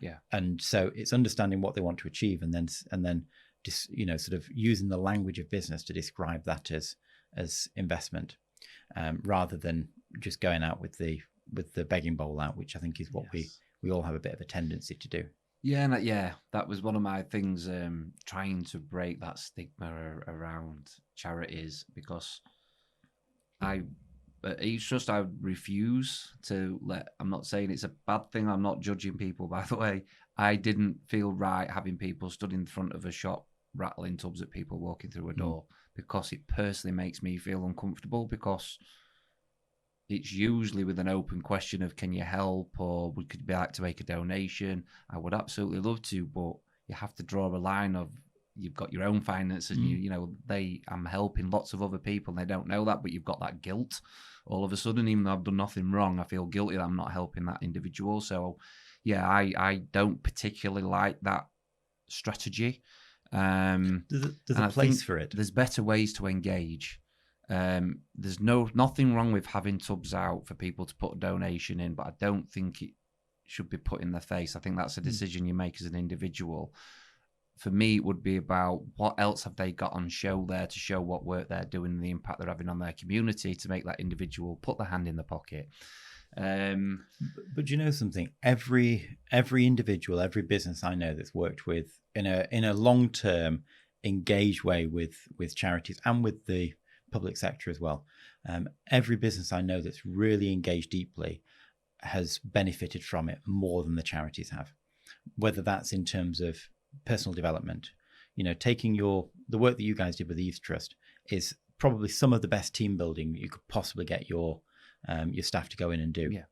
Yeah.
And so it's understanding what they want to achieve, and then just, sort of using the language of business to describe that as investment, rather than just going out with the begging bowl out, which I think is what we all have a bit of a tendency to do.
Yeah, and that was one of my things, trying to break that stigma around charities, because at Each Trust, I refuse to I'm not saying it's a bad thing, I'm not judging people, by the way. I didn't feel right having people stood in front of a shop rattling tubs at people walking through a door, because it personally makes me feel uncomfortable, because it's usually with an open question of, can you help, or would you like to make a donation? I would absolutely love to, but you have to draw a line of, you've got your own finances, and I'm helping lots of other people, and they don't know that, but you've got that guilt all of a sudden. Even though I've done nothing wrong, I feel guilty that I'm not helping that individual. So yeah, I don't particularly like that strategy.
There's a place for it.
There's better ways to engage. There's nothing wrong with having tubs out for people to put a donation in, but I don't think it should be put in their face. I think that's a decision you make as an individual. For me, it would be about what else have they got on show there to show what work they're doing and the impact they're having on their community, to make that individual put their hand in the pocket.
But you know something? Every individual, every business I know that's worked with in a long-term engaged way with charities and with the public sector as well, every business I know that's really engaged deeply has benefited from it more than the charities have. Whether that's in terms of personal development, taking the work that you guys did with the Youth Trust is probably some of the best team building you could possibly get your staff to go in and do.
Yeah.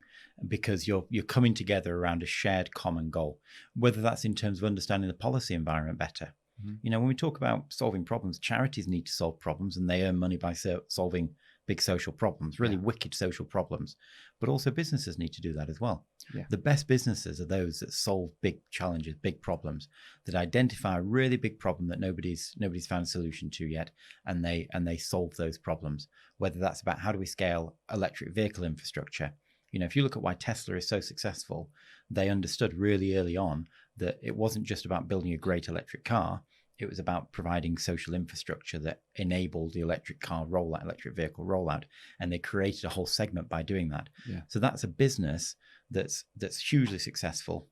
Because you're coming together around a shared common goal, whether that's in terms of understanding the policy environment better. When we talk about solving problems, charities need to solve problems, and they earn money by solving big social problems, really wicked social problems. But also businesses need to do that as well. Yeah. The best businesses are those that solve big challenges, big problems, that identify a really big problem that nobody's found a solution to yet, and they solve those problems. Whether that's about how do we scale electric vehicle infrastructure. If you look at why Tesla is so successful, they understood really early on that it wasn't just about building a great electric car. It was about providing social infrastructure that enabled the electric vehicle rollout. And they created a whole segment by doing that. Yeah. So that's a business that's hugely successful.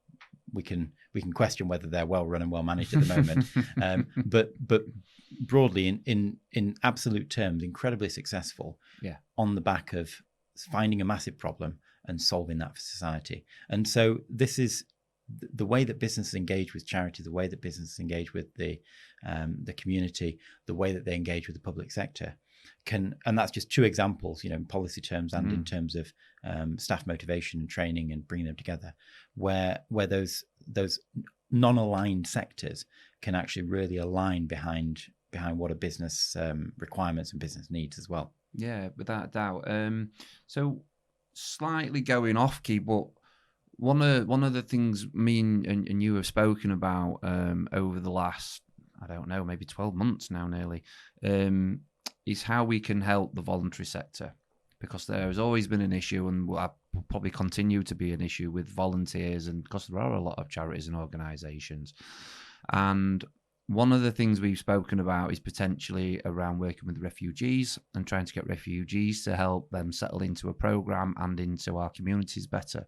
We can question whether they're well run and well managed at the moment. But broadly, in absolute terms, incredibly successful. Yeah. On the back of finding a massive problem and solving that for society. And so this is the way that businesses engage with charity, the way that businesses engage with the community, the way that they engage with the public sector and that's just two examples, in policy terms and in terms of staff motivation and training and bringing them together, where those non-aligned sectors can actually really align behind what a business requirements and business needs as well.
Yeah, without a doubt. So slightly going off key, but one of the things me and you have spoken about over the last, I don't know, maybe 12 months now nearly, is how we can help the voluntary sector, because there has always been an issue, and will probably continue to be an issue with volunteers, and because there are a lot of charities and organisations. And one of the things we've spoken about is potentially around working with refugees and trying to get refugees to help them settle into a programme and into our communities better.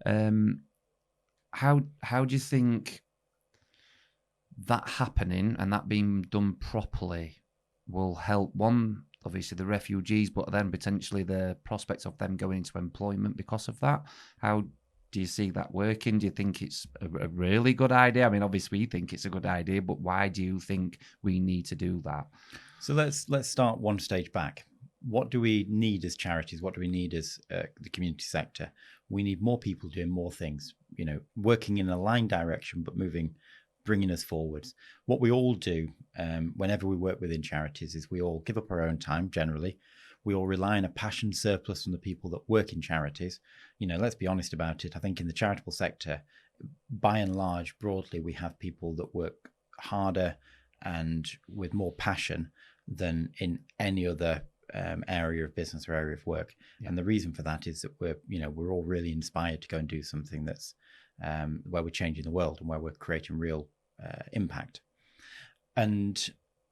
How do you think that happening and that being done properly will help, one, obviously the refugees, but then potentially the prospects of them going into employment because of that? How do you see that working? Do you think it's a really good idea? I mean, obviously we think it's a good idea, but why do you think we need to do that?
So let's start one stage back. What do we need as charities? What do we need as the community sector? We need more people doing more things, working in an aligned direction, but bringing us forwards. What we all do whenever we work within charities is we all give up our own time, generally. we all rely on a passion surplus from the people that work in charities. Let's be honest about it. I think in the charitable sector, by and large, broadly, we have people that work harder and with more passion than in any other area of business or area of work. Yeah. And the reason for that is that we're all really inspired to go and do something that's where we're changing the world and where we're creating real impact. And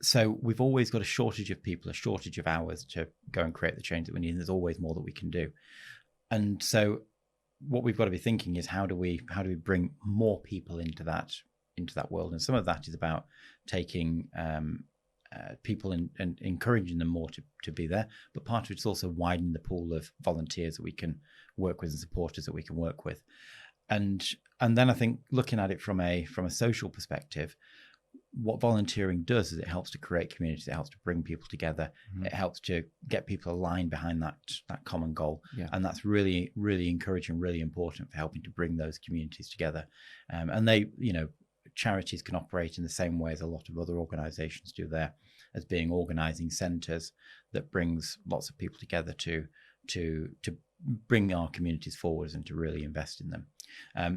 so we've always got a shortage of people, a shortage of hours to go and create the change that we need. And there's always more that we can do. And so what we've got to be thinking is how do we bring more people into that world? And some of that is about taking people and encouraging them more to be there. But part of it's also widening the pool of volunteers that we can work with and supporters that we can work with. And then I think looking at it from a social perspective, what volunteering does is it helps to create communities. It helps to bring people together. Mm-hmm. It helps to get people aligned behind that common goal. Yeah. And that's really, really encouraging, really important for helping to bring those communities together. And they, charities can operate in the same way as a lot of other organizations do there, as being organizing centers that brings lots of people together to bring our communities forwards and to really invest in them.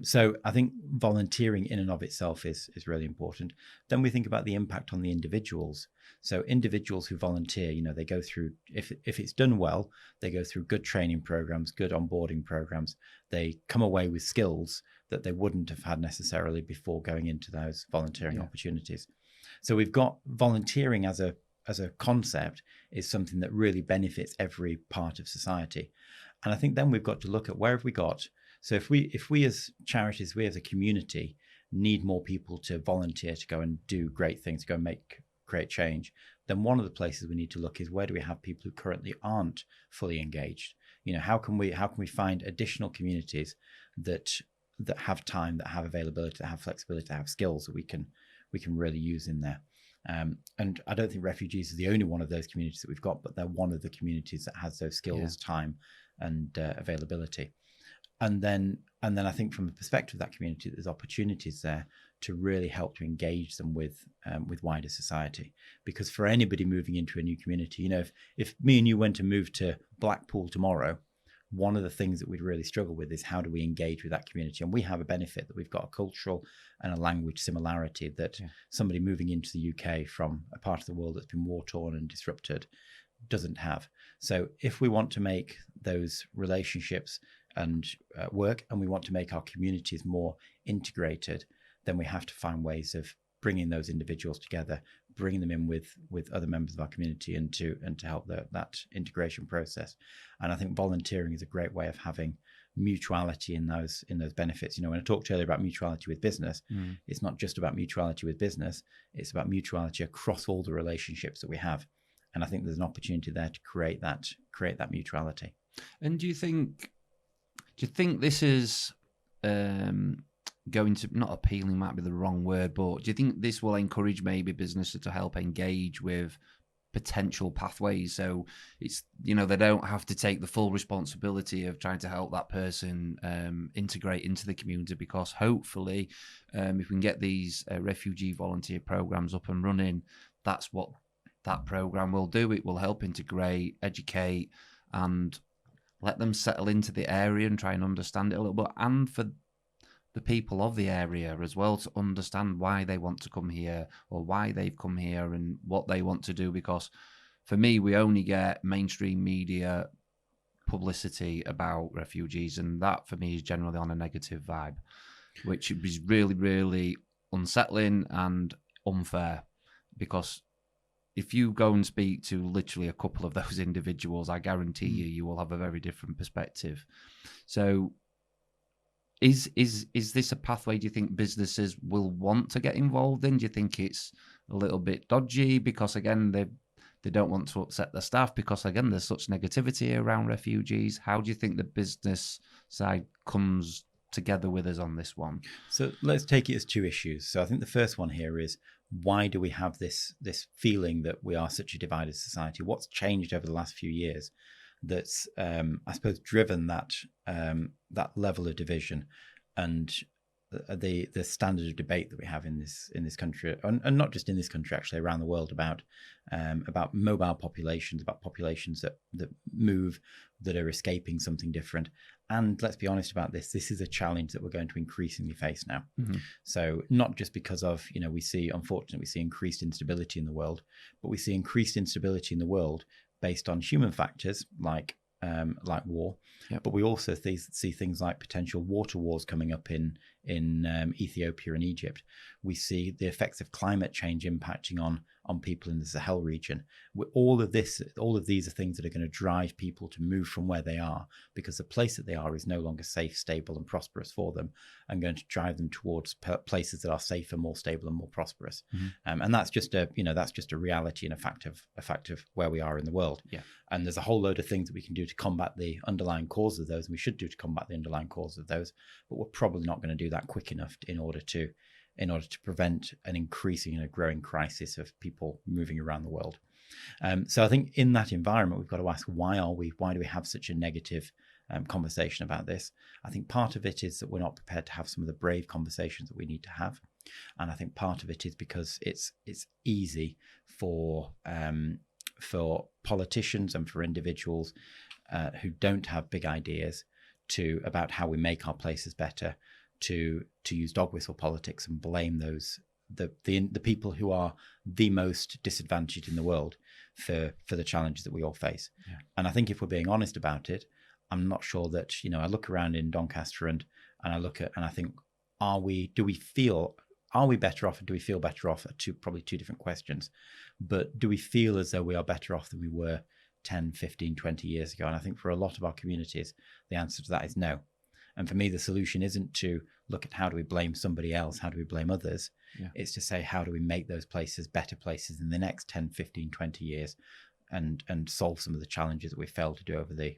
So I think volunteering in and of itself is really important. Then we think about the impact on the individuals. So individuals who volunteer, they go through, if it's done well, they go through good training programs, good onboarding programs. They come away with skills that they wouldn't have had necessarily before going into those volunteering opportunities. So we've got volunteering as a concept is something that really benefits every part of society. And I think then we've got to look at where have we got. So if we as charities, we as a community need more people to volunteer to go and do great things, to go and create change, then one of the places we need to look is where do we have people who currently aren't fully engaged? How can we find additional communities that have time, that have availability, that have flexibility, that have skills that we can really use in there. And I don't think refugees is the only one of those communities that we've got, but they're one of the communities that has those skills, time, and availability. And then I think from the perspective of that community, there's opportunities there to really help to engage them with wider society. Because for anybody moving into a new community, if me and you went to move to Blackpool tomorrow, one of the things that we'd really struggle with is how do we engage with that community? And we have a benefit that we've got a cultural and a language similarity that somebody moving into the UK from a part of the world that's been war-torn and disrupted doesn't have. So if we want to make those relationships and work, and we want to make our communities more integrated, then we have to find ways of bringing those individuals together, bringing them in with other members of our community, and to help that integration process. And I think volunteering is a great way of having mutuality in those benefits. When I talked earlier about mutuality with business, it's not just about mutuality with business; it's about mutuality across all the relationships that we have. And I think there's an opportunity there to create that mutuality.
And do you think this is going to, not appealing might be the wrong word, but do you think this will encourage maybe businesses to help engage with potential pathways? So it's, they don't have to take the full responsibility of trying to help that person integrate into the community, because hopefully if we can get these refugee volunteer programs up and running, that's what that program will do. It will help integrate, educate, and let them settle into the area and try and understand it a little bit, and for the people of the area as well to understand why they want to come here or why they've come here and what they want to do. Because for me, we only get mainstream media publicity about refugees, and that for me is generally on a negative vibe, which is really, really unsettling and unfair. Because if you go and speak to literally a couple of those individuals, I guarantee you will have a very different perspective. So is this a pathway, do you think, businesses will want to get involved in? Do you think it's a little bit dodgy because, again, they don't want to upset their staff because, again, there's such negativity around refugees? How do you think the business side comes together with us on this one?
So let's take it as two issues. So I think the first one here is, why do we have this feeling that we are such a divided society? What's changed over the last few years that's, I suppose, driven that level of division? And the standard of debate that we have in this country, and not just in this country, actually around the world, about mobile populations, about populations that move, that are escaping something different. And let's be honest about this. This is a challenge that we're going to increasingly face now.
Mm-hmm.
So not just because of, we see increased instability in the world, but we see increased instability in the world based on human factors like war.
Yep.
But we also see things like potential water wars coming up in Ethiopia and Egypt. We see the effects of climate change impacting on people in the Sahel region. All of these are things that are going to drive people to move from where they are, because the place that they are is no longer safe, stable, and prosperous for them, and going to drive them towards places that are safer, more stable, and more prosperous.
Mm-hmm.
And that's just a reality and a fact of where we are in the world.
Yeah.
And there's a whole load of things that we can do to combat the underlying causes of those, and we should do to combat the underlying causes of those. But we're probably not going to do that quick enough in order to prevent an increasing and a growing crisis of people moving around the world. So I think in that environment, we've got to ask, why do we have such a negative conversation about this? I think part of it is that we're not prepared to have some of the brave conversations that we need to have. And I think part of it is because it's easy for politicians and for individuals who don't have big ideas about how we make our places better, to use dog whistle politics and blame the people who are the most disadvantaged in the world for the challenges that we all face.
Yeah.
And I think if we're being honest about it, I'm not sure that, I look around in Doncaster and I look at and I think, are we better off, and do we feel better off? Probably two different questions. But do we feel as though we are better off than we were 10, 15, 20 years ago? And I think for a lot of our communities, the answer to that is no. And for me, the solution isn't to look at how do we blame somebody else, how do we blame others.
Yeah.
It's to say, how do we make those places better places in the next 10, 15, 20 years and solve some of the challenges that we failed to do over the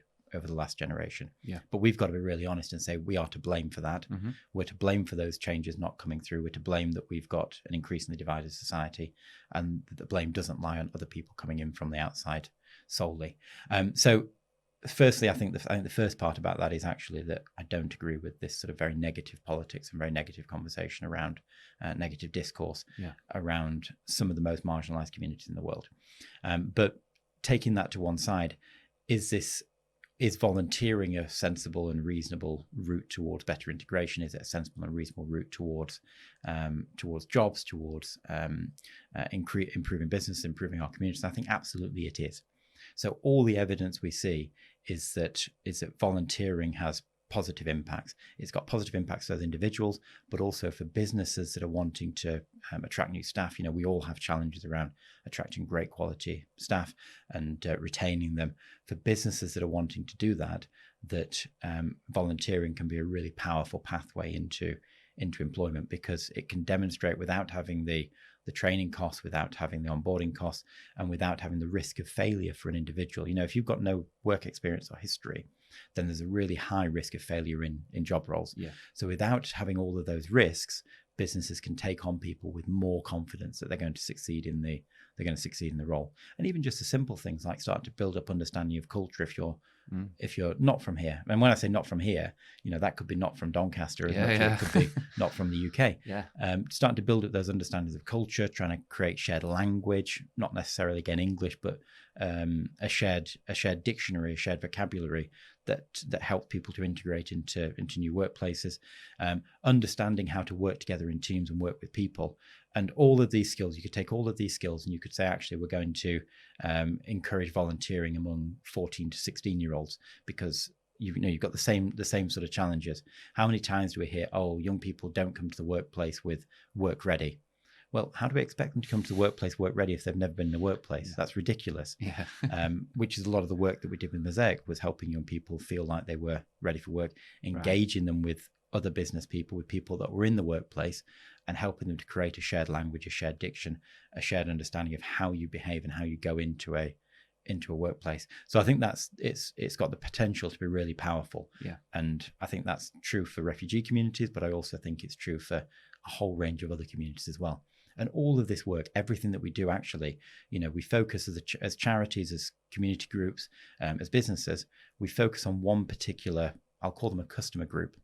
last generation.
Yeah.
But we've got to be really honest and say we are to blame for that.
Mm-hmm.
We're to blame for those changes not coming through. We're to blame that we've got an increasingly divided society, and the blame doesn't lie on other people coming in from the outside solely. So firstly, I think the first part about that is actually that I don't agree with this sort of very negative politics and very negative conversation around negative discourse around some of the most marginalized communities in the world. But taking that to one side, is volunteering a sensible and reasonable route towards better integration? Is it a sensible and reasonable route towards jobs, towards improving business, improving our communities? I think absolutely it is. So all the evidence we see is that volunteering has positive impacts. It's got positive impacts for those individuals, but also for businesses that are wanting to attract new staff. We all have challenges around attracting great quality staff and retaining them. For businesses that are wanting to do that, volunteering can be a really powerful pathway into employment, because it can demonstrate, without having the training costs, without having the onboarding costs, and without having the risk of failure for an individual. If you've got no work experience or history, then there's a really high risk of failure in job roles.
Yeah.
So without having all of those risks, businesses can take on people with more confidence that they're going to succeed in the role. And even just the simple things like starting to build up understanding of culture if you're not from here. And when I say not from here, that could be not from Doncaster as much as it could be not from the UK.
Yeah.
Starting to build up those understandings of culture, trying to create shared language, not necessarily again English, but a shared dictionary, a shared vocabulary that helps people to integrate into new workplaces, understanding how to work together in teams and work with people. And all of these skills, you could take all of these skills and you could say, actually, we're going to encourage volunteering among 14 to 16-year-olds, because you've got the same sort of challenges. How many times do we hear, young people don't come to the workplace with work ready? Well, how do we expect them to come to the workplace work ready if they've never been in the workplace? Yeah. That's ridiculous.
Yeah.
Which is a lot of the work that we did with Mosaic, was helping young people feel like they were ready for work, engaging them with other business people, with people that were in the workplace, and helping them to create a shared language, a shared diction, a shared understanding of how you behave and how you go into a workplace. So I think it's got the potential to be really powerful.
Yeah. And
I think that's true for refugee communities, but I also think it's true for a whole range of other communities as well. And all of this work, everything that we do, actually, we focus as charities, as community groups, as businesses, we focus on one particular, I'll call them a customer group.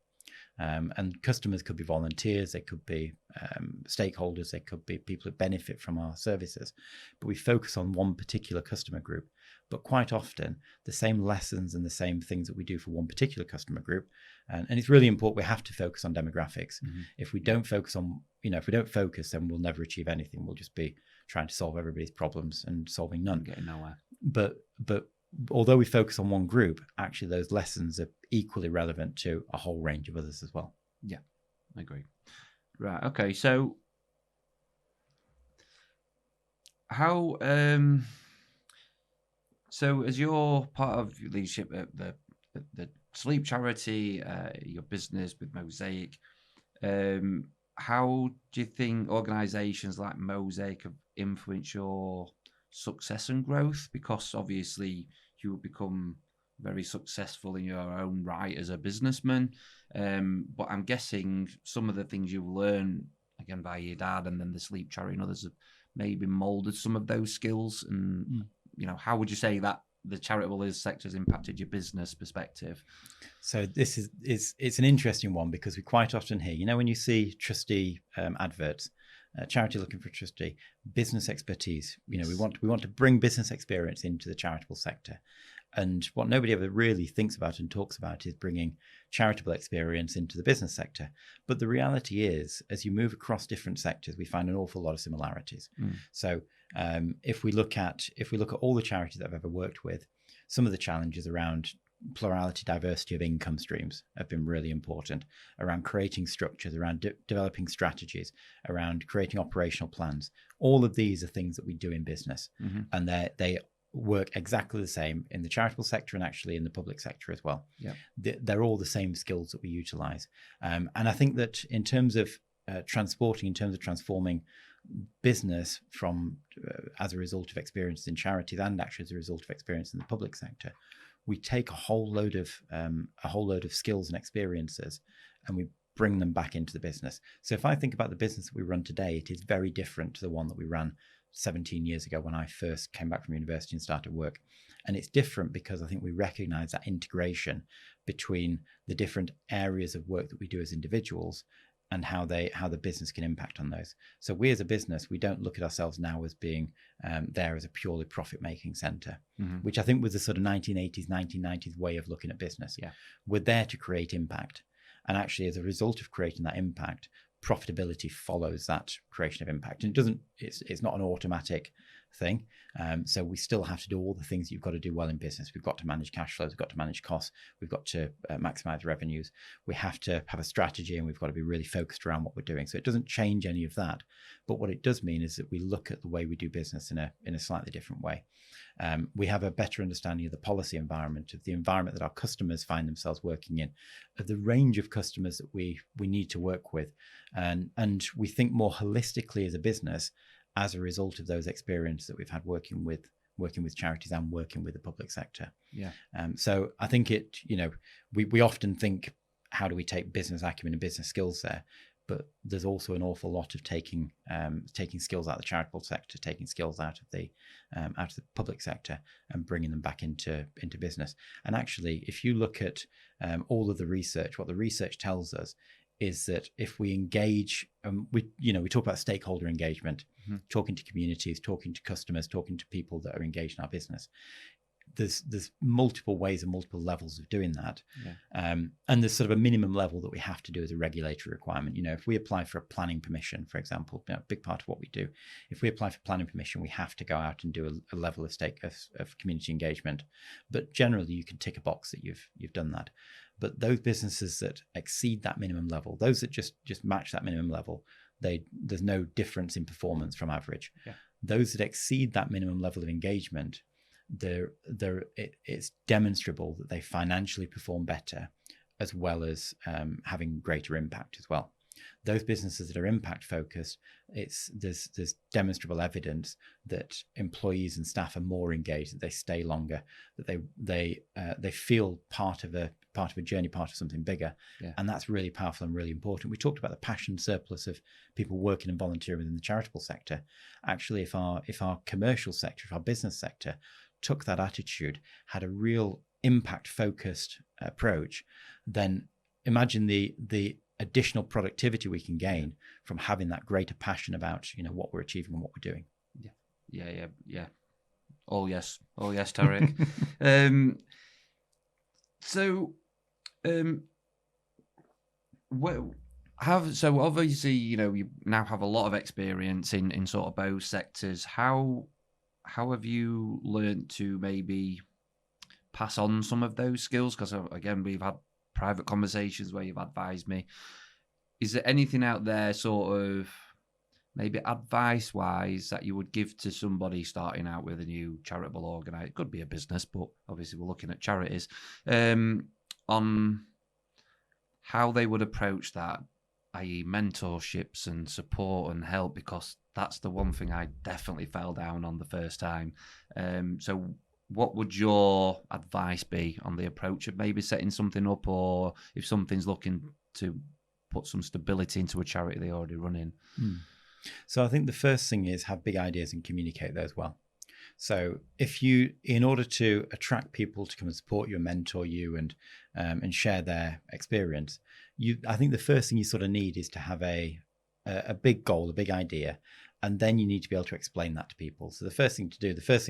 And customers could be volunteers, they could be stakeholders, they could be people who benefit from our services. But we focus on one particular customer group. But quite often, the same lessons and the same things that we do for one particular customer group, and it's really important. We have to focus on demographics.
Mm-hmm.
If we don't focus on, if we don't focus, then we'll never achieve anything. We'll just be trying to solve everybody's problems and solving none.
Getting nowhere.
But although we focus on one group, actually those lessons are equally relevant to a whole range of others as well.
Yeah, I agree. Right. Okay. So how? So as you're part of your leadership at the sleep charity, your business with Mosaic, how do you think organisations like Mosaic have influenced your success and growth? Because obviously you will become very successful in your own right as a businessman, but I'm guessing some of the things you learn again by your dad and then the sleep charity and others have maybe moulded some of those skills. And how would you say that the charitable sector has impacted your business perspective?
So this it's an interesting one, because we quite often hear, when you see trustee adverts, charity looking for a trustee, business expertise. We want to bring business experience into the charitable sector. And what nobody ever really thinks about and talks about is bringing charitable experience into the business sector. But the reality is, as you move across different sectors, we find an awful lot of similarities. So if we look at all the charities that I've ever worked with, some of the challenges around plurality, diversity of income streams have been really important, around creating structures, around developing strategies, around creating operational plans. All of these are things that we do in business, and they work exactly the same in the charitable sector and actually in the public sector as well. Yeah, they're all the same skills that we utilize. And I think that in terms of transforming business from as a result of experiences in charities and actually as a result of experience in the public sector, we take a whole load of skills and experiences and we bring them back into the business. So if I think about the business that we run today, it is very different to the one that we ran 17 years ago when I first came back from university and started work. And it's different because I think we recognize that integration between the different areas of work that we do as individuals and how the business can impact on those. So we as a business, we don't look at ourselves now as being there as a purely profit-making center, which I think was the sort of 1980s, 1990s way of looking at business. Yeah. We're there to create impact. And actually, as a result of creating that impact, profitability follows that creation of impact. And it's not an automatic thing. So we still have to do all the things you've got to do well in business. We've got to manage cash flows, we've got to manage costs, we've got to maximize revenues. We have to have a strategy and we've got to be really focused around what we're doing. So it doesn't change any of that. But what it does mean is that we look at the way we do business in a slightly different way. We have a better understanding of the policy environment, of the environment that our customers find themselves working in, of the range of customers that we need to work with. And we think more holistically as a business as a result of those experiences that we've had working with charities and working with the public sector. Yeah. So I think we often think, how do we take business acumen and business skills there? But there's also an awful lot of taking skills out of the charitable sector, taking skills out of the public sector, and bringing them back into business. And actually, if you look at all of the research, what the research tells us is that if we engage, we talk about stakeholder engagement, talking to communities, talking to customers, talking to people that are engaged in our business. There's multiple ways and multiple levels of doing that. Yeah. And there's sort of a minimum level that we have to do as a regulatory requirement. If we apply for a planning permission, for example, a big part of what we do, if we apply for planning permission, we have to go out and do a level of community engagement. But generally, you can tick a box that you've done that. But those businesses that exceed that minimum level, those that just match that minimum level, there's no difference in performance from average. Yeah. Those that exceed that minimum level of engagement, it's demonstrable that they financially perform better, as well as having greater impact as well. Those businesses that are impact focused, there's demonstrable evidence that employees and staff are more engaged, that they stay longer, that they feel part of a journey, part of something bigger. Yeah. And that's really powerful and really important. We talked about the passion surplus of people working and volunteering within the charitable sector. Actually, if our commercial sector, if our business sector took that attitude, had a real impact focused approach, then imagine the additional productivity we can gain from having that greater passion about, what we're achieving and what we're doing.
Yeah. Oh yes, Tariq. So, well, so obviously, you now have a lot of experience in sort of both sectors. How have you learned to maybe pass on some of those skills? Because again, we've had private conversations where you've advised me. Is there anything out there, sort of maybe advice-wise, that you would give to somebody starting out with a new charitable organisation? It could be a business, but obviously we're looking at charities, on how they would approach that, i.e. mentorships and support and help, because that's the one thing I definitely fell down on the first time. So what would your advice be on the approach of maybe setting something up, or if something's looking to put some stability into a charity they already run in?
So I think the first thing is have big ideas and communicate those well. So in order to attract people to come and support you and mentor you and share their experience, I think the first thing you sort of need is to have a big goal, a big idea, and then you need to be able to explain that to people. So the first thing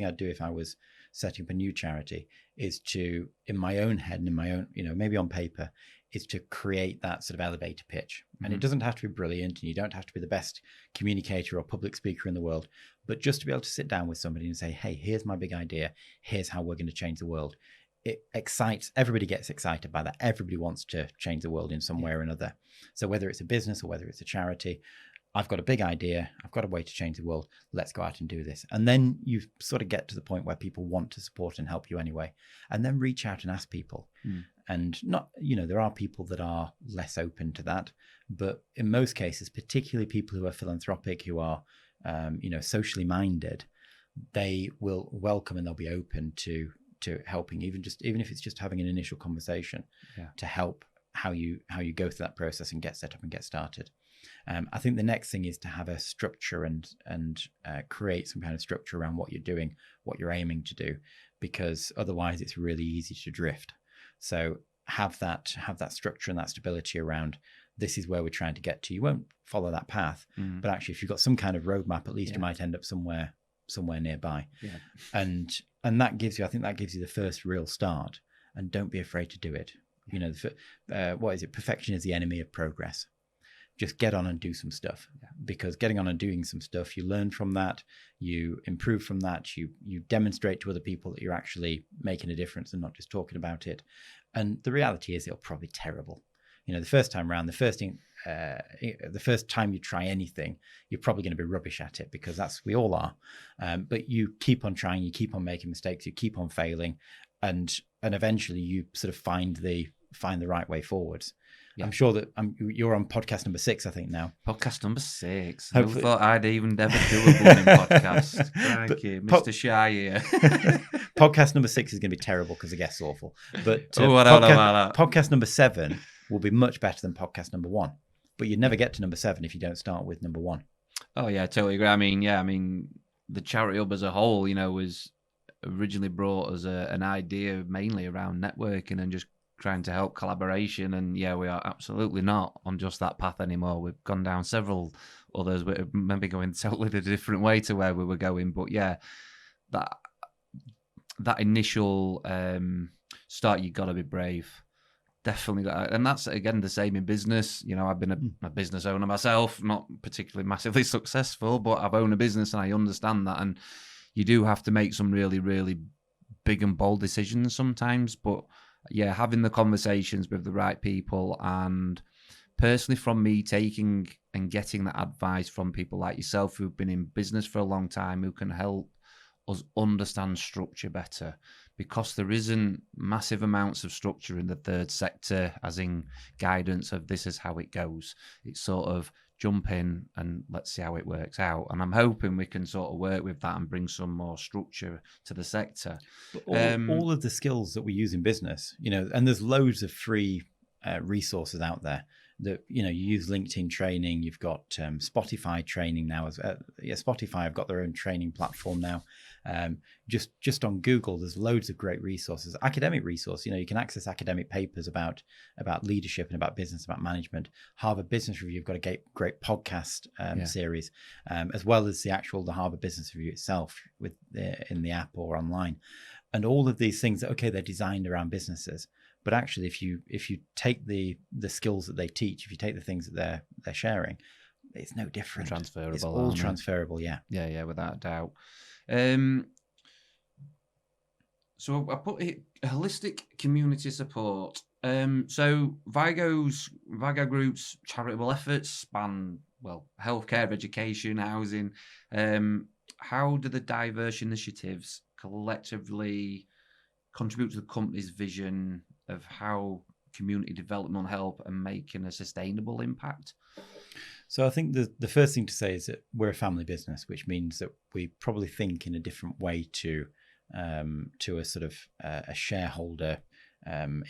I'd do if I was setting up a new charity is to, in my own head and in my own, maybe on paper, is to create that sort of elevator pitch. And it doesn't have to be brilliant, and you don't have to be the best communicator or public speaker in the world, but just to be able to sit down with somebody and say, hey, here's my big idea. Here's how we're going to change the world. It excites, everybody gets excited by that. Everybody wants to change the world in some way or another. So whether it's a business or whether it's a charity, I've got a big idea. I've got a way to change the world. Let's go out and do this. And then you sort of get to the point where people want to support and help you anyway. And then reach out and ask people. And not, there are people that are less open to that. But in most cases, particularly people who are philanthropic, who are, socially minded, they will welcome and they'll be open to helping, even if it's just having an initial conversation to help how you go through that process and get set up and get started. I think the next thing is to have a structure and create some kind of structure around what you're doing, what you're aiming to do, because otherwise it's really easy to drift. So have that structure and that stability around, this is where we're trying to get to. You won't follow that path, but actually if you've got some kind of roadmap, at least you might end up somewhere nearby. And that gives you the first real start. And don't be afraid to do it. What is it? Perfection is the enemy of progress. Just get on and do some stuff, because getting on and doing some stuff, you learn from that, you improve from that, you demonstrate to other people that you're actually making a difference and not just talking about it. And the reality is it'll probably be terrible. The first time around, the first time you try anything, you're probably going to be rubbish at it, because we all are. But you keep on trying, you keep on making mistakes, you keep on failing, and eventually you sort of find the right way forwards. I'm sure that you're on podcast number 6, I think now.
Podcast number 6. Who thought I'd even ever do a blooming podcast? Thank you, Mr. Shah here.
Podcast number 6 is going to be terrible because the guest's awful. But
I don't know about that.
Podcast number 7 will be much better than podcast number 1. But you'd never get to number 7 if you don't start with number 1.
Oh yeah, I totally agree. I mean, the Charity Hub as a whole, was originally brought as an idea mainly around networking and just trying to help collaboration, and we are absolutely not on just that path anymore. We've gone down several others, we're maybe going totally a different way to where we were going, but that initial start, you got to be brave, definitely. And that's again the same in business. I've been a business owner myself, not particularly massively successful, but I've owned a business and I understand that, and you do have to make some really, really big and bold decisions sometimes, but having the conversations with the right people, and personally from me taking and getting that advice from people like yourself who've been in business for a long time, who can help us understand structure better, because there isn't massive amounts of structure in the third sector, as in guidance of this is how it goes. It's sort of jump in and let's see how it works out. And I'm hoping we can sort of work with that and bring some more structure to the sector.
All of the skills that we use in business, and there's loads of free resources out there that, you use LinkedIn training. You've got Spotify training now. Spotify have got their own training platform now. Just on Google, there's loads of great resources, academic resource. You can access academic papers about leadership and about business, about management. Harvard Business Review have got a great podcast series, as well as the Harvard Business Review itself in the app or online. And all of these things, okay, they're designed around businesses, but actually, if you take the skills that they teach, if you take the things that they're sharing, it's no different.
Transferable.
It's all transferable. Yeah.
Yeah, without a doubt. So I put it holistic community support. So Vigo Group's charitable efforts span healthcare, education, housing. How do the diverse initiatives collectively contribute to the company's vision of how community development will help and making a sustainable impact?
So I think the first thing to say is that we're a family business, which means that we probably think in a different way to a sort of a shareholder,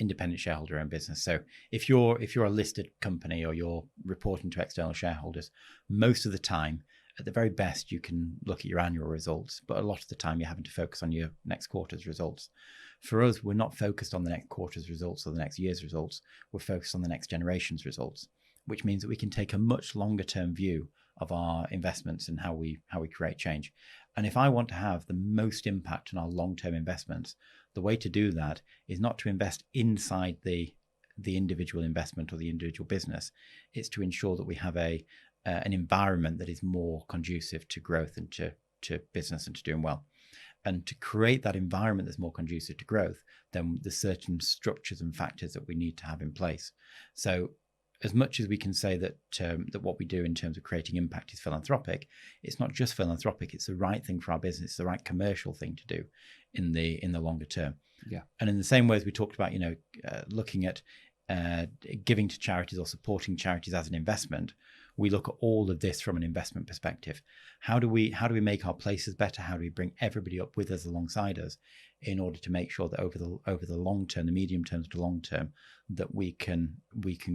independent shareholder-owned business. So if you're a listed company or you're reporting to external shareholders, most of the time, at the very best, you can look at your annual results, but a lot of the time you're having to focus on your next quarter's results. For us, we're not focused on the next quarter's results or the next year's results. We're focused on the next generation's results, which means that we can take a much longer term view of our investments and how we create change. And if I want to have the most impact on our long-term investments, the way to do that is not to invest inside the individual investment or the individual business. It's to ensure that we have an environment that is more conducive to growth and to business and to doing well. And to create that environment that's more conducive to growth, then there's certain structures and factors that we need to have in place. So as much as we can say that what we do in terms of creating impact is philanthropic, it's not just philanthropic. It's the right thing for our business. It's the right commercial thing to do in the longer term.
Yeah.
And in the same way as we talked about, looking at giving to charities or supporting charities as an investment, we look at all of this from an investment perspective. How do we make our places better? How do we bring everybody up with us alongside us in order to make sure that over the long term, the medium term to long term, that we can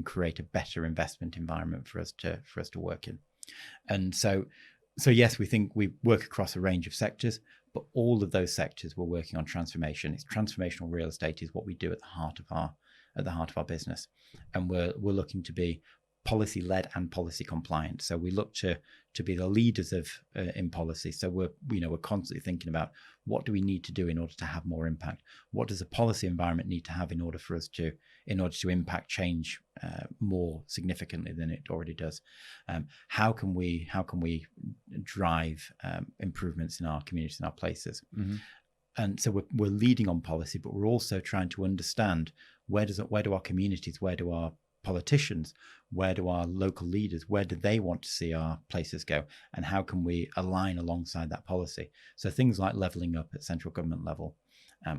create a better investment environment for us to work in. And so yes, we think we work across a range of sectors, but all of those sectors we're working on transformation. It's transformational real estate is what we do at the heart of our business, and we're looking to be policy led and policy compliant. So we look to be the leaders of in policy. So we're constantly thinking about what do we need to do in order to have more impact. What does the policy environment need to have in order to impact change more significantly than it already does? How can we drive improvements in our communities, in our places? Mm-hmm. And so we're leading on policy, but we're also trying to understand where do our communities, where do our politicians, where do our local leaders, where do they want to see our places go, and how can we align alongside that policy? So things like levelling up at central government level,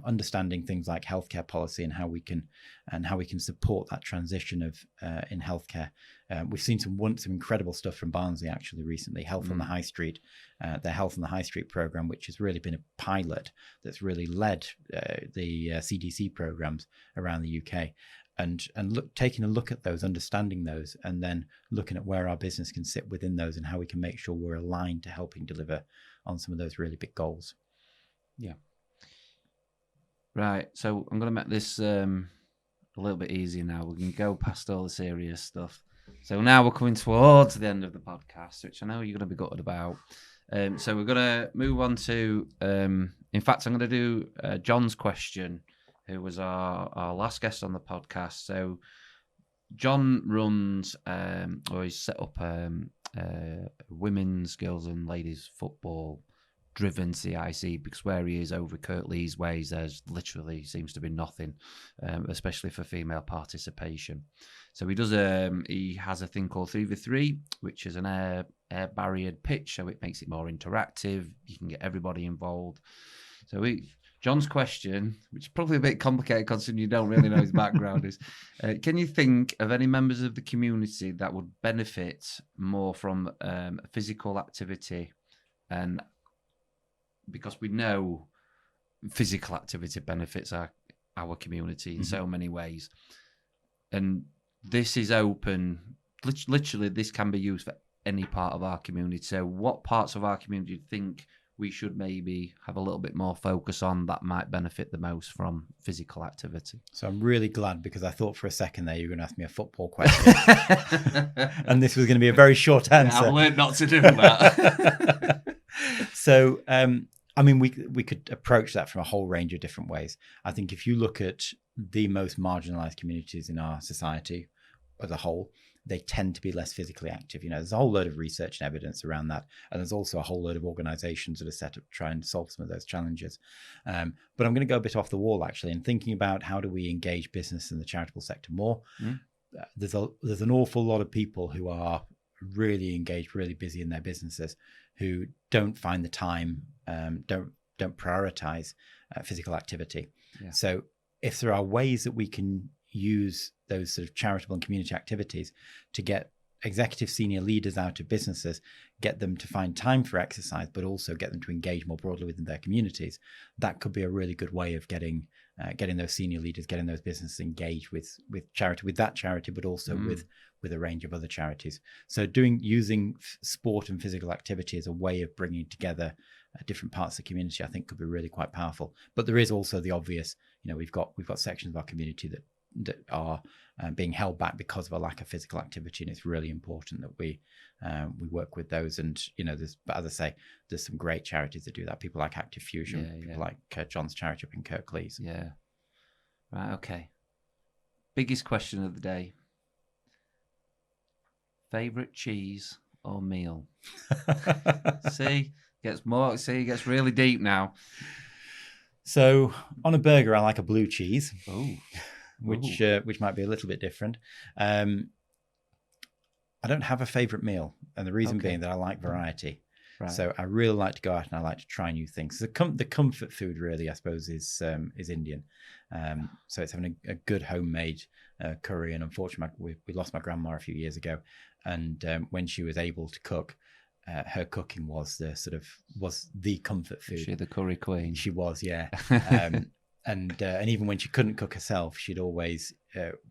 understanding things like healthcare policy and how we can support that transition of in healthcare. We've seen some incredible stuff from Barnsley actually recently. Health on the High Street, their Health on the High Street program, which has really been a pilot that's really led the CDC programs around the UK. And taking a look at those, understanding those, and then looking at where our business can sit within those and how we can make sure we're aligned to helping deliver on some of those really big goals.
Yeah. Right. So I'm going to make this a little bit easier now. We can go past all the serious stuff. So now we're coming towards the end of the podcast, which I know you're going to be gutted about. So we're going to move on to, in fact, I'm going to do John's question, who was our last guest on the podcast. So John runs, or he's set up women's, girls and ladies football driven CIC, because where he is over Kirklees ways, there's literally seems to be nothing, especially for female participation. So he has a thing called 3v3, which is an air barriered pitch, so it makes it more interactive. You can get everybody involved. So John's question, which is probably a bit complicated considering you don't really know his background, is can you think of any members of the community that would benefit more from physical activity? And because we know physical activity benefits our community in so many ways. And this is open. Literally, this can be used for any part of our community. So what parts of our community do you think we should maybe have a little bit more focus on that might benefit the most from physical activity.
So I'm really glad, because I thought for a second there you were going to ask me a football question. And this was going to be a very short answer.
Yeah, I've learned not to do that.
So, I mean, we could approach that from a whole range of different ways. I think if you look at the most marginalized communities in our society as a whole, they tend to be less physically active. You know, there's a whole load of research and evidence around that. And there's also a whole load of organizations that are set up to try and solve some of those challenges. But I'm going to go a bit off the wall, actually, and thinking about how do we engage business in the charitable sector more. There's an awful lot of people who are really engaged, really busy in their businesses, who don't find the time, don't prioritize physical activity. Yeah. So if there are ways that we can use those sort of charitable and community activities to get executive senior leaders out of businesses, get them to find time for exercise, but also get them to engage more broadly within their communities, that could be a really good way of getting those senior leaders, getting those businesses engaged with charity, with that charity, but also with a range of other charities. So using sport and physical activity as a way of bringing together different parts of the community, I think could be really quite powerful. But there is also the obvious, you know, we've got sections of our community that are being held back because of a lack of physical activity, and it's really important that we work with those. And you know, but as I say, there's some great charities that do that. People like Active Fusion, people like John's charity up in Kirklees.
Yeah. Right. Okay. Biggest question of the day: favorite cheese or meal? Gets really deep now.
So on a burger, I like a blue cheese.
Oh.
Which might be a little bit different. I don't have a favorite meal, and the reason being that I like variety. Right. So I really like to go out and I like to try new things. The comfort food, really, I suppose, is Indian. So it's having a good homemade curry. And unfortunately, we lost my grandma a few years ago, and when she was able to cook, her cooking was the comfort food.
She the curry queen.
She was, yeah. And even when she couldn't cook herself, she'd always,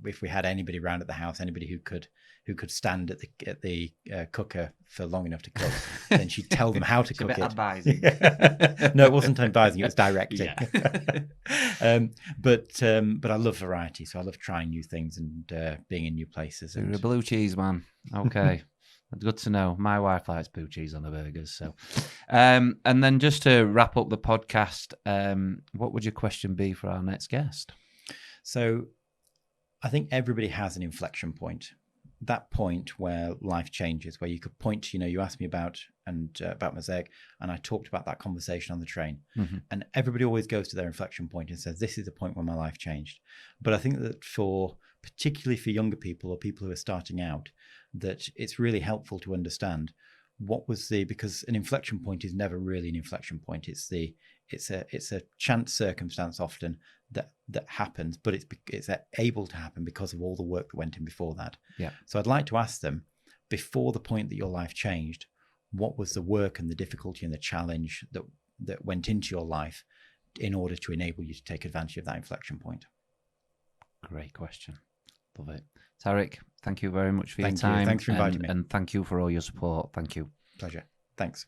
if we had anybody around at the house, anybody who could stand at the cooker for long enough to cook, then she'd tell them how to cook it.
Advising.
No, it wasn't advising; it was directing. But I love variety, so I love trying new things and being in new places.
You're a blue cheese man. Okay. Good to know. My wife likes blue cheese on the burgers. So, and then just to wrap up the podcast, what would your question be for our next guest?
So, I think everybody has an inflection point. That point where life changes, where you could point to, you asked me about Mosaic, and I talked about that conversation on the train. Mm-hmm. And everybody always goes to their inflection point and says, this is the point where my life changed. But I think that particularly for younger people or people who are starting out, that it's really helpful to understand because an inflection point is never really an inflection point. It's a chance circumstance often that happens, but it's able to happen because of all the work that went in before that.
Yeah.
So I'd like to ask them, before the point that your life changed, what was the work and the difficulty and the challenge that went into your life in order to enable you to take advantage of that inflection point?
Great question. Love it. Tariq, thank you very much for your time.
Thanks for inviting me.
And thank you for all your support. Thank you.
Pleasure. Thanks.